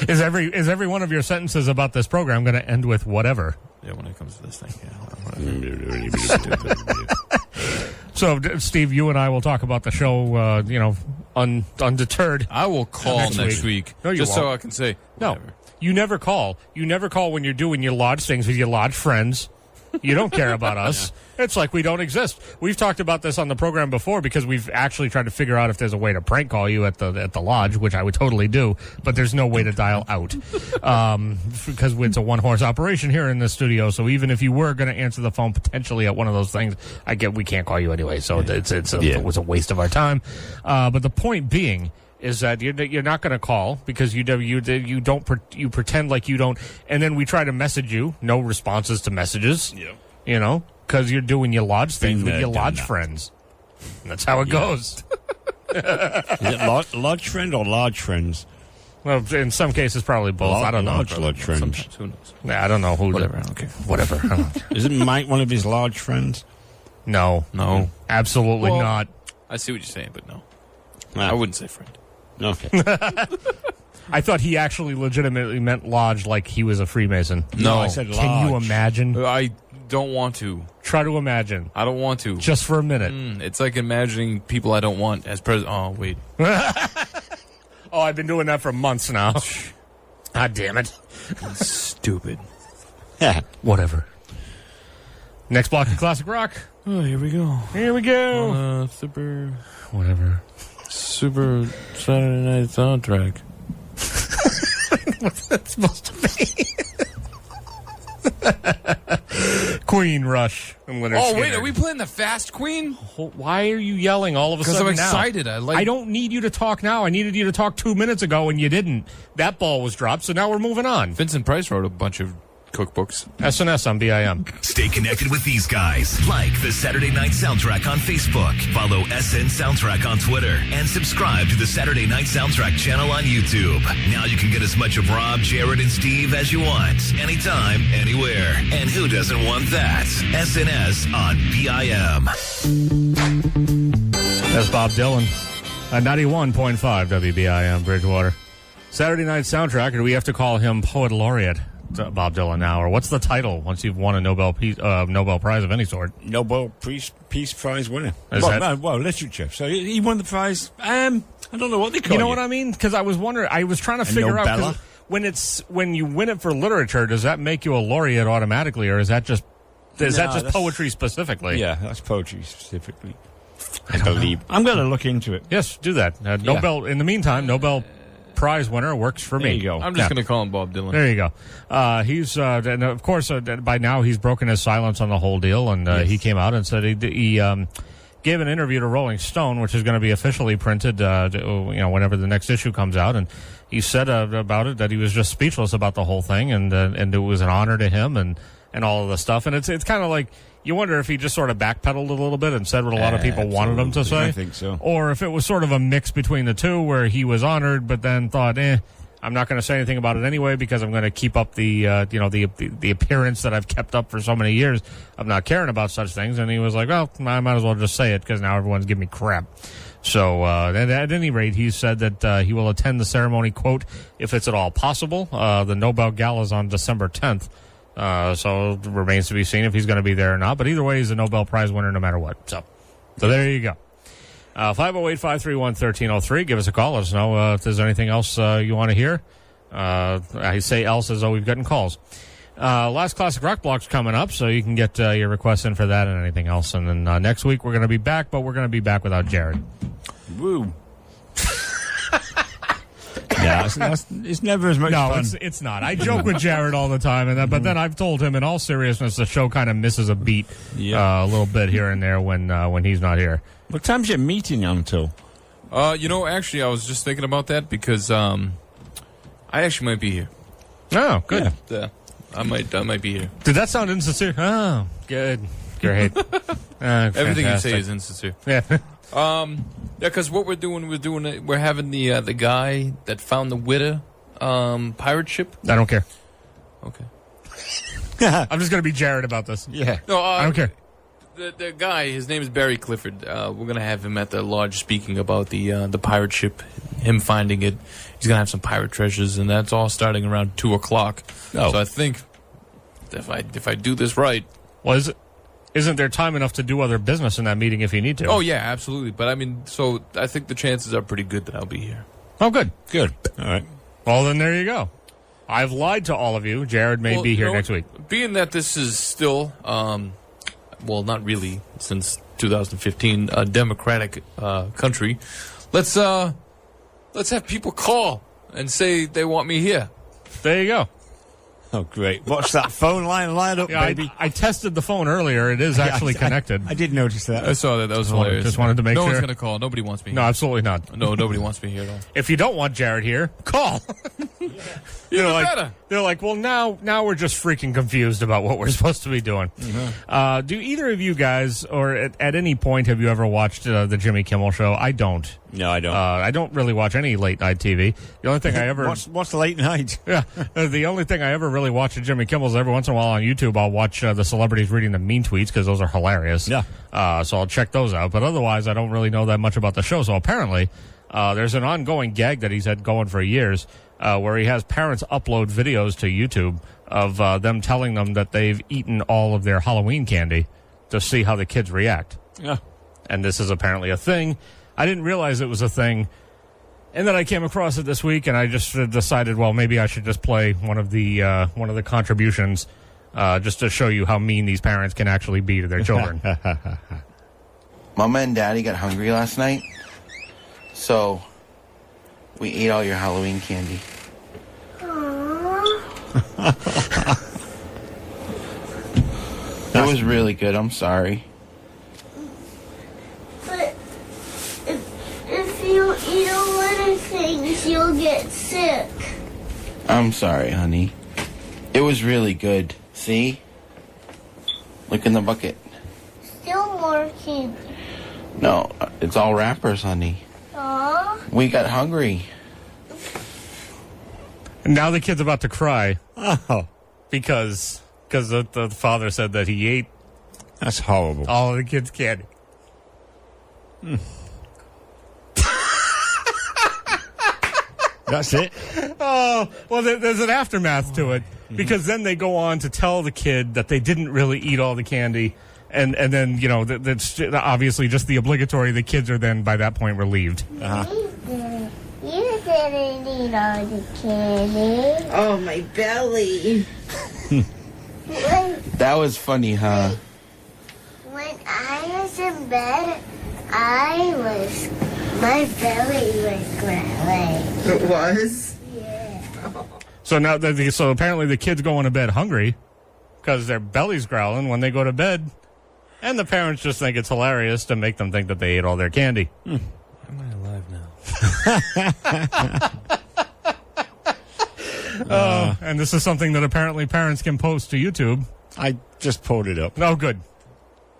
Is every one of your sentences about this program going to end with whatever? Yeah, when it comes to this thing, So, Steve, you and I will talk about the show, undeterred. I will call next week. No, you just won't. so I can say whatever. No, you never call. You never call when you're doing your lodge things with your lodge friends. You don't care about us. It's like we don't exist. We've talked about this on the program before because we've actually tried to figure out if there's a way to prank call you at the lodge, which I would totally do, but there's no way to dial out because it's a one-horse operation here in the studio. So even if you were going to answer the phone potentially at one of those things, we can't call you anyway. So it was a waste of our time. But the point being is that you're not going to call because you pretend like you don't, and then we try to message you, no responses to messages. Yeah. Because you're doing your lodge things with your lodge friends. And that's how it goes. Is it lodge friend or large friends? Well, in some cases, probably both. I don't know. Lodge friends. Sometimes, who knows? I don't know who. Whatever. I don't care. Whatever. Isn't Mike one of his large friends? No, absolutely not. I see what you're saying, but no. Nah. I wouldn't say friend. Okay. I thought he actually legitimately meant lodge, like he was a Freemason. No, I said lodge. Can you imagine? I don't want to. Try to imagine. I don't want to. Just for a minute. It's like imagining people I don't want as president. Oh, wait. I've been doing that for months now. God damn it. Stupid. Yeah. Whatever. Next block of classic rock. Oh, here we go. Here we go. Super Saturday Night Soundtrack. What's that supposed to be? Queen Rush and Leonard Oh, Skinner. wait, are we playing the Fast Queen? Why are you yelling all of a sudden Because I'm now? excited. I don't need you to talk now. I needed you to talk 2 minutes ago, and you didn't. That ball was dropped, so now we're moving on. Vincent Price wrote a bunch of cookbooks. SNS on BIM. Stay connected with these guys. Like the Saturday Night Soundtrack on Facebook. Follow SN Soundtrack on Twitter. And subscribe to the Saturday Night Soundtrack channel on YouTube. Now you can get as much of Rob, Jared, and Steve as you want. Anytime, anywhere. And who doesn't want that? SNS on BIM. That's Bob Dylan. 91.5 WBIM Bridgewater. Saturday Night Soundtrack, or we have to call him Poet Laureate. Bob Dylan now, or what's the title once you've won a Nobel Prize of any sort? Nobel Peace Prize winner. Well, literature. So he won the prize. I don't know what they call it. You know what I mean? Because I was wondering, I was trying to figure out, 'cause when you win it for literature, does that make you a laureate automatically, or is that just poetry specifically? Yeah, that's poetry specifically. I believe. I'm going to look into it. Yes, do that. Nobel. In the meantime, Nobel Prize winner works for me. There you go. I'm just going to call him Bob Dylan. There you go. He's and of course by now he's broken his silence on the whole deal, and he came out and said he gave an interview to Rolling Stone, which is going to be officially printed, whenever the next issue comes out, and he said about it that he was just speechless about the whole thing, and it was an honor to him and all of the stuff, and it's kind of like. You wonder if he just sort of backpedaled a little bit and said what a lot of people wanted him to say. I think so. Or if it was sort of a mix between the two where he was honored but then thought, I'm not going to say anything about it anyway because I'm going to keep up the appearance that I've kept up for so many years of not caring about such things. And he was like, well, I might as well just say it because now everyone's giving me crap. So at any rate, he said that he will attend the ceremony, quote, if it's at all possible. The Nobel Gala is on December 10th. So it remains to be seen if he's going to be there or not. But either way, he's a Nobel Prize winner no matter what. So there you go. 508-531-1303. Give us a call. Let us know if there's anything else you want to hear. I say else as though we've gotten calls. Last Classic Rock Block's coming up, so you can get your requests in for that and anything else. And then next week we're going to be back, but we're going to be back without Jared. Woo. Yeah, it's never as much fun. No, it's not. I joke with Jared all the time, but then I've told him in all seriousness the show kind of misses a beat a little bit here and there when he's not here. What time's your meeting until? Actually, I was just thinking about that because I actually might be here. Oh, good. Yeah, I might be here. Did that sound insincere? Oh, good. Great. Everything you say is insincere. Yeah. Because what we're having the guy that found the Witter pirate ship. I don't care. Okay. I'm just going to be Jared about this. Yeah. No, I don't care. The guy, his name is Barry Clifford. We're going to have him at the lodge speaking about the pirate ship, him finding it. He's going to have some pirate treasures, and that's all starting around 2 o'clock. Oh. So I think if I do this right. Well, isn't there time enough to do other business in that meeting if you need to? Oh, yeah, absolutely. But, so I think the chances are pretty good that I'll be here. Oh, good. Good. All right. Well, then there you go. I've lied to all of you. Jared may be here next week. Being that this is still, not really, since 2015, a democratic country, let's have people call and say they want me here. There you go. Oh, great. Watch that phone line up, baby. I tested the phone earlier. It is actually connected. I did notice that. I saw that. That was hilarious. Just wanted to make sure. No one's going to call. Nobody wants me here. No, absolutely not. No, nobody wants me here at all. If you don't want Jared here, call. Better. They're like, well, now we're just freaking confused about what we're supposed to be doing. Mm-hmm. Do either of you guys, or at any point, have you ever watched the Jimmy Kimmel Show? I don't. No, I don't. I don't really watch any late night TV. The only thing I ever what's the late night? Yeah, the only thing I ever really watch at Jimmy Kimmel's every once in a while on YouTube. I'll watch the celebrities reading the mean tweets because those are hilarious. Yeah. So I'll check those out. But otherwise, I don't really know that much about the show. So apparently, there's an ongoing gag that he's had going for years, where he has parents upload videos to YouTube of them telling them that they've eaten all of their Halloween candy to see how the kids react. Yeah. And this is apparently a thing. I didn't realize it was a thing. And then I came across it this week, and I just decided, well, maybe I should just play one of the contributions just to show you how mean these parents can actually be to their children. Mama and Daddy got hungry last night, so we ate all your Halloween candy. It was really good. I'm sorry. But if you eat a lot of things, you'll get sick. I'm sorry, honey. It was really good. See? Look in the bucket. Still more candy. No, it's all wrappers, honey. Aww. We got hungry. And now the kid's about to cry. Oh. Because the father said that he ate. That's horrible. All of the kids' candy. That's it? Oh, well, there's an aftermath to it. Because then they go on to tell the kid that they didn't really eat all the candy. And then, that's obviously just the obligatory. The kids are then, by that point, relieved. You didn't eat all the candy. Oh, my belly. That was funny, huh? When I was in bed, my belly was growling. It was? Yeah. So now, so apparently the kids going to bed hungry because their belly's growling when they go to bed. And the parents just think it's hilarious to make them think that they ate all their candy. Am I alive now? And this is something that apparently parents can post to YouTube. I just pulled it up. Oh, good.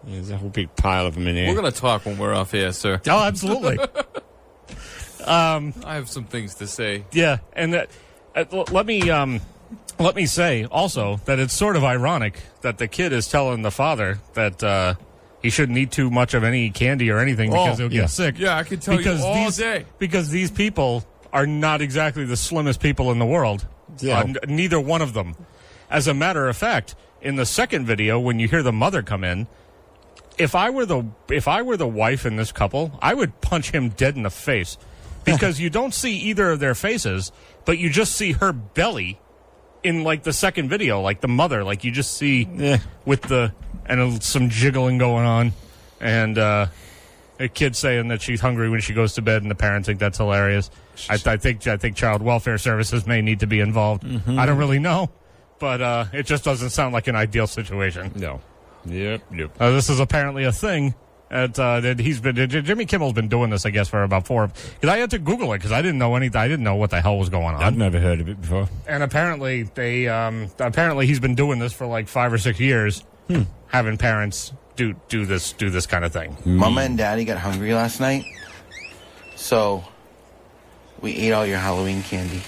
There's a whole big pile of them in here. We're going to talk when we're off air, sir. Oh, absolutely. I have some things to say. Yeah, and let me say also that it's sort of ironic that the kid is telling the father that he shouldn't eat too much of any candy or anything because he'll get sick. Yeah, I can tell you all day. Because these people are not exactly the slimmest people in the world. Yeah. Neither one of them. As a matter of fact, in the second video, when you hear the mother come in, if I were the wife in this couple, I would punch him dead in the face because you don't see either of their faces, but you just see her belly in like the second video, like the mother, like you just see with some jiggling going on, and a kid saying that she's hungry when she goes to bed, and the parents think that's hilarious. I think child welfare services may need to be involved. Mm-hmm. I don't really know, but it just doesn't sound like an ideal situation. No. Yep. This is apparently a thing that Jimmy Kimmel's been doing this, I guess, for about 4. Because I had to Google it because I didn't know what the hell was going on. I'd never heard of it before. And apparently he's been doing this for like 5 or 6 years, having parents do this kind of thing. Mama and Daddy got hungry last night, so we ate all your Halloween candy.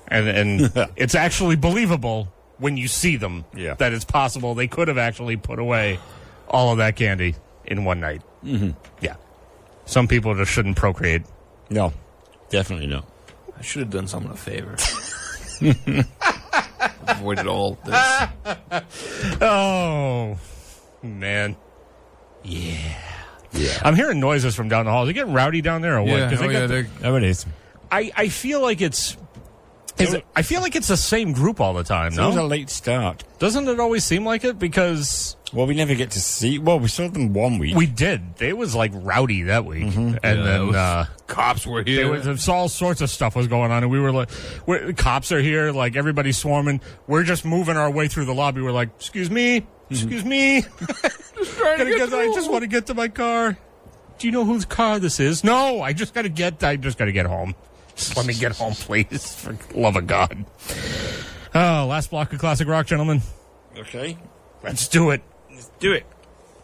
And it's actually believable when you see them that it's possible they could have actually put away all of that candy in one night. Mm-hmm. Yeah. Some people just shouldn't procreate. No, definitely not. I should have done someone a favor. Avoided all this. Oh, man. Yeah. I'm hearing noises from down the hall. Is it getting rowdy down there or what? It is. I feel like it's... I feel like it's the same group all the time, no? It was a late start. Doesn't it always seem like it? Because... Well, we never get to see... Well, we saw them one week. We did. It was, like, rowdy that week. Mm-hmm. And then... cops were here. All sorts of stuff was going on, and we were like... cops are here, like, everybody's swarming. We're just moving our way through the lobby. We're like, excuse me. I just want to get to my car. Do you know whose car this is? No, I just got to get home. Just let me get home, please, for the love of God. Oh, last block of classic rock, gentlemen. Okay. Let's do it.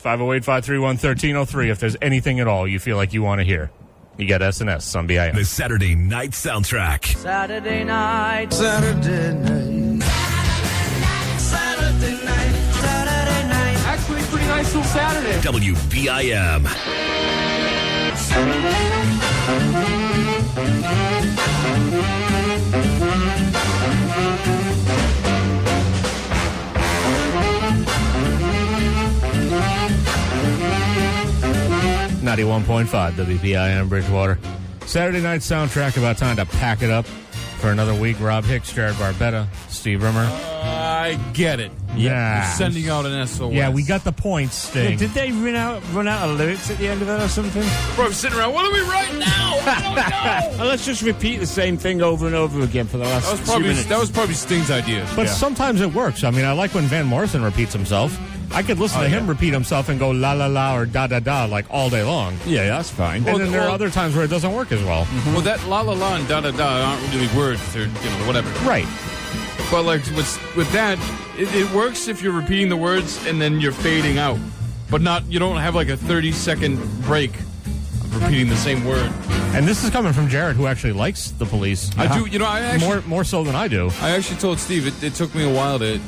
508-531-1303. If there's anything at all you feel like you want to hear, you got SNS on BIM. The Saturday Night Soundtrack. Saturday night. Saturday night. Saturday night. Saturday night. Actually, pretty nice little Saturday. WBIM. 91.5 WPIM Bridgewater. Saturday night soundtrack, about time to pack it up for another week. Rob Hicks, Jared Barbetta, Steve Rimmer. I get it. Yeah. You're sending out an SOS. Yeah, we got the points, Sting. Yeah, did they run out of lyrics at the end of it or something? Bro, I'm sitting around, what do we write now? I don't know. Well, let's just repeat the same thing over and over again for the last 2 minutes. That was probably Sting's idea. But sometimes it works. I mean, I like when Van Morrison repeats himself. I could listen to him repeat himself and go la la la or da da da like all day long. Yeah, that's fine. And then there are other times where it doesn't work as well. Mm-hmm. Well, that la la la and da da da aren't really words. They're, whatever. Right. But like with that, it works if you're repeating the words and then you're fading out. But you don't have like a 30-second break of repeating the same word. And this is coming from Jared, who actually likes the Police. I do. I actually more so than I do. I actually told Steve it took me a while to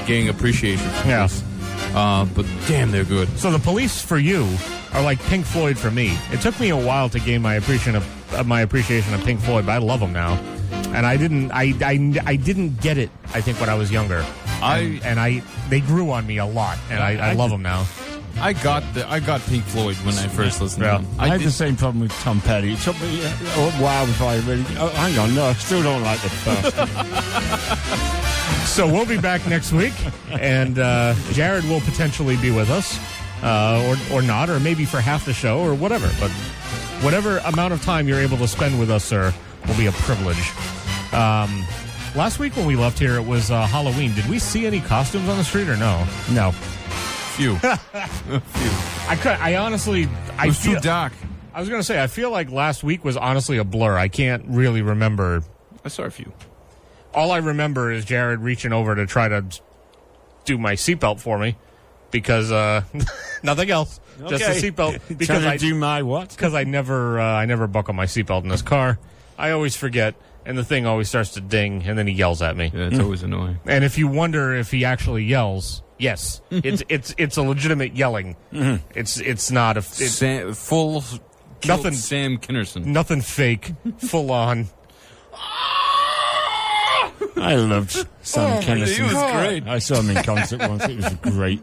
gain appreciation for this. But damn, they're good. So the Police for you are like Pink Floyd for me. It took me a while to gain my appreciation of Pink Floyd, but I love them now. And I didn't get it. I think when I was younger, they grew on me a lot, and I love them now. I got Pink Floyd when I first listened to them. I had the same problem with Tom Petty. It took me a while before I really... Oh, hang on, no, I still don't like the first. So we'll be back next week, and Jared will potentially be with us, or not, or maybe for half the show, or whatever. But whatever amount of time you're able to spend with us, sir, will be a privilege. Last week when we left here, it was Halloween. Did we see any costumes on the street or no? No. Few. I honestly... It was too dark. I was going to say, I feel like last week was honestly a blur. I can't really remember. I saw a few. All I remember is Jared reaching over to try to do my seatbelt for me because nothing else. Okay. Just a seatbelt. Because do my what? Because I never buckle my seatbelt in this car. I always forget. and the thing always starts to ding, and then he yells at me. Yeah, it's always annoying. And if you wonder if he actually yells, yes, it's a legitimate yelling. It's not a full nothing. Sam Kinnerson, nothing fake, full on. I loved Sam Kinison. He was great. I saw him in concert once. It was great.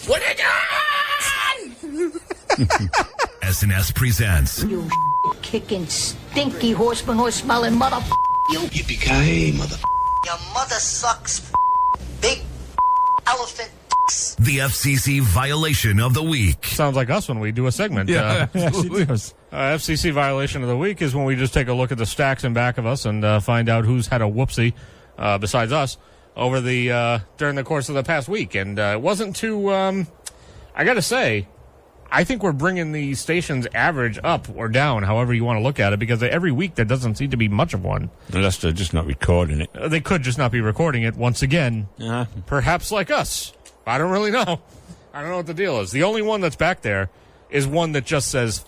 What are you doing? SNS presents. You kicking, stinky horse manure smelling mother. You. Yippee-ki-yay, mother. Your mother sucks. Big elephant. The FCC violation of the week. Sounds like us when we do a segment. Yeah, absolutely. FCC violation of the week is when we just take a look at the stacks in back of us and find out who's had a whoopsie besides us over the during the course of the past week. And it wasn't too. I got to say, I think we're bringing the station's average up or down, however you want to look at it, because every week there doesn't seem to be much of one. Unless they're just not recording it. They could just not be recording it once again. Perhaps like us. I don't really know. I don't know what the deal is. The only one that's back there is one that just says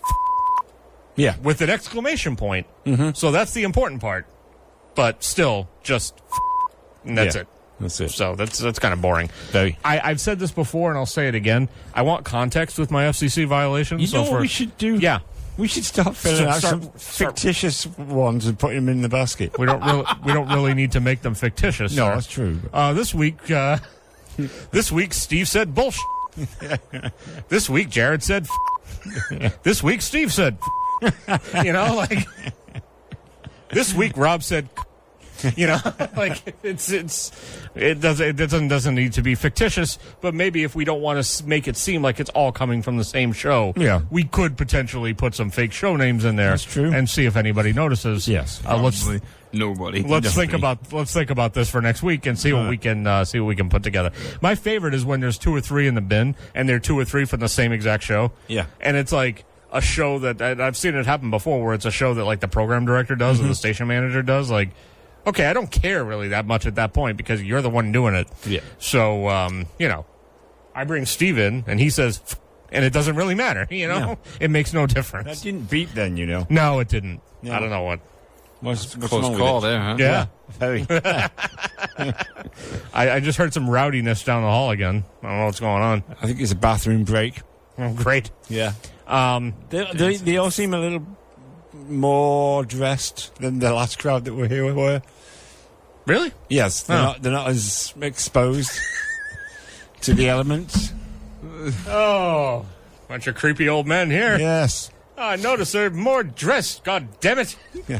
yeah, with an exclamation point. So that's the important part. But still, just and that's it. That's it. So that's kind of boring. Very. I've said this before, and I'll say it again. I want context with my FCC violations. You know what we should do? Yeah. We should start filling out some fictitious ones and putting them in the basket. We don't really need to make them fictitious. No, sir. that's true. This week, Steve said bullshit. This week, Jared said this week, Steve said this week, Rob said it doesn't need to be fictitious, but maybe if we don't want to make it seem like it's all coming from the same show, we could potentially put some fake show names in there. That's true. And see if anybody notices. Yes, nobody. Let's think about this for next week and see what we can put together. My favorite is when there's 2 or 3 in the bin and they're 2 or 3 from the same exact show. Yeah, and it's like a show that I've seen it happen before, where it's a show that like the program director does or the station manager does. Like, okay, I don't care really that much at that point because you're the one doing it. Yeah. So I bring Steve in and he says, and it doesn't really matter. It makes no difference. That didn't beat then, No, it didn't. No. I don't know what. What's close call there, huh? Yeah. Very. I just heard some rowdiness down the hall again. I don't know what's going on. I think it's a bathroom break. Oh, great. Yeah. They all seem a little more dressed than the last crowd that were here. Really? Yes. They're not as exposed to the elements. Oh, bunch of creepy old men here. Yes. I notice they're more dressed. God damn it! Yeah.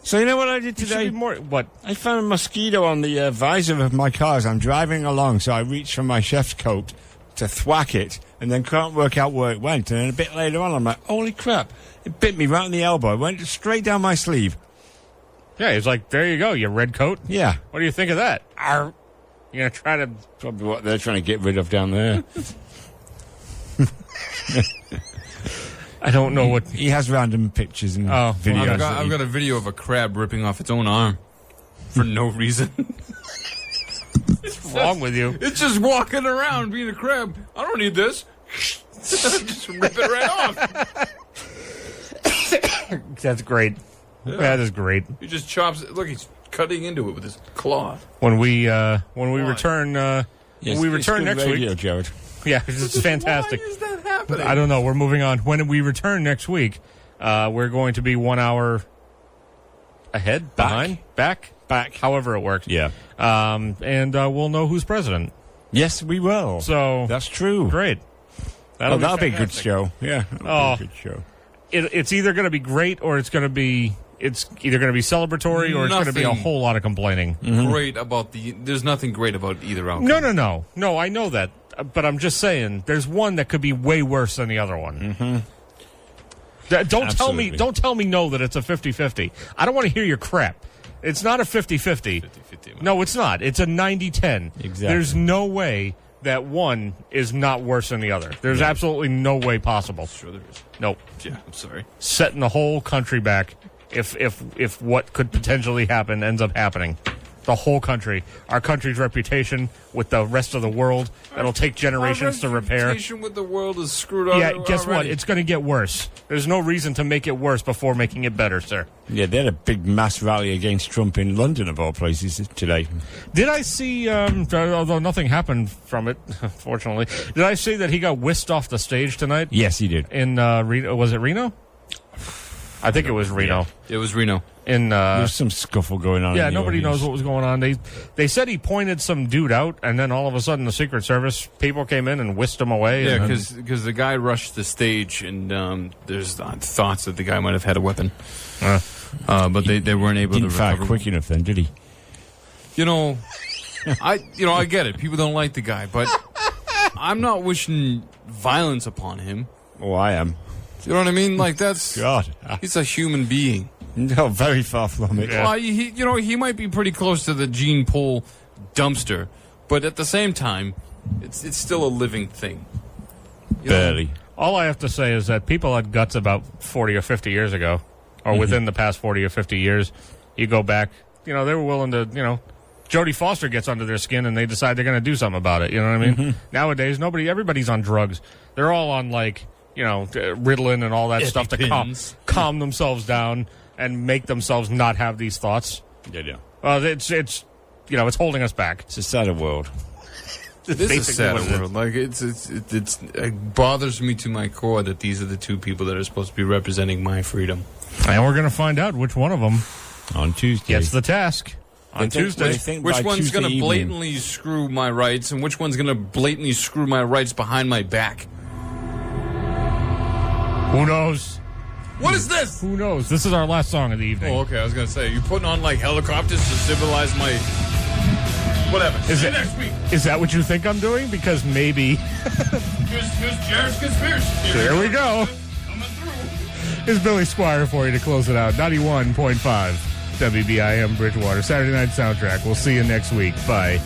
So you know what I did today? What? I found a mosquito on the visor of my car as I'm driving along. So I reached for my chef's coat to thwack it, and then can't work out where it went. And then a bit later on, I'm like, "Holy crap!" It bit me right in the elbow. It went straight down my sleeve. Yeah, he's like, "There you go, your red coat." Yeah. What do you think of that? You're gonna try to probably what they're trying to get rid of down there. I don't know what he has. Random pictures and videos. Well, I've got a video of a crab ripping off its own arm for no reason. What's wrong with you? It's just walking around being a crab. I don't need this. Just rip it right off. That's great. Yeah. That is great. He just chops it. Look, he's cutting into it with his claw. When we return next week, Jared. Yeah, it's fantastic. Why is that happening? I don't know. We're moving on. When we return next week, we're going to be 1 hour ahead, behind, back, however it works. Yeah. And we'll know who's president. Yes, we will. So that's true. Great. That'll be a good show. Yeah. That'll be a good show. It's either going to be great or it's either going to be celebratory or it's going to be a whole lot of complaining. Great about there's nothing great about either outcome. No, I know that. But I'm just saying, there's one that could be way worse than the other one. Don't tell me no that it's a 50-50. I don't want to hear your crap. It's not a 50-50. No, it's not. It's a 90-10. Exactly. There's no way that one is not worse than the other. There's absolutely no way possible. Sure there is. Nope. Yeah, I'm sorry. Setting the whole country back if what could potentially happen ends up happening. The whole country. Our country's reputation with the rest of the world. That'll take generations to repair. Our reputation with the world is screwed up. Yeah, guess what? It's going to get worse. There's no reason to make it worse before making it better, sir. Yeah, they had a big mass rally against Trump in London, of all places, today. Did I see, although nothing happened from it, fortunately, did I see that he got whisked off the stage tonight? Yes, he did. In Reno, was it Reno? I think it was Reno. Yeah, it was Reno. There's some scuffle going on. Yeah, nobody knows what was going on. They said he pointed some dude out, and then all of a sudden the Secret Service people came in and whisked him away. Yeah, because the guy rushed the stage, and there's thoughts that the guy might have had a weapon. But they weren't able to fire recover. quick enough then, did he? I get it. People don't like the guy, but I'm not wishing violence upon him. Oh, I am. You know what I mean? Like, that's... God. He's a human being. No, very far from it. Yeah. Well, he might be pretty close to the gene pool dumpster, but at the same time, it's still a living thing. Barely. All I have to say is that people had guts about 40 or 50 years ago, or within the past 40 or 50 years. You go back, they were willing to, Jodie Foster gets under their skin and they decide they're going to do something about it. You know what I mean? Nowadays, everybody's on drugs. They're all on, Ritalin and all that stuff to calm themselves down and make themselves not have these thoughts. Yeah. It's holding us back. It's a sadder world. It is a sadder world. Like it bothers me to my core that these are the two people that are supposed to be representing my freedom. And we're going to find out which one of them on Tuesday gets the task. On Tuesday. Which one's going to blatantly screw my rights and which one's going to blatantly screw my rights behind my back? Who knows? What is this? Who knows? This is our last song of the evening. Oh, okay. I was going to say, you're putting on, helicopters to civilize my... Whatever. See you next week. Is that what you think I'm doing? Because maybe... Here's Jared's conspiracy theory. There we go. Coming through. Here's Billy Squire for you to close it out. 91.5 WBIM Bridgewater. Saturday Night Soundtrack. We'll see you next week. Bye.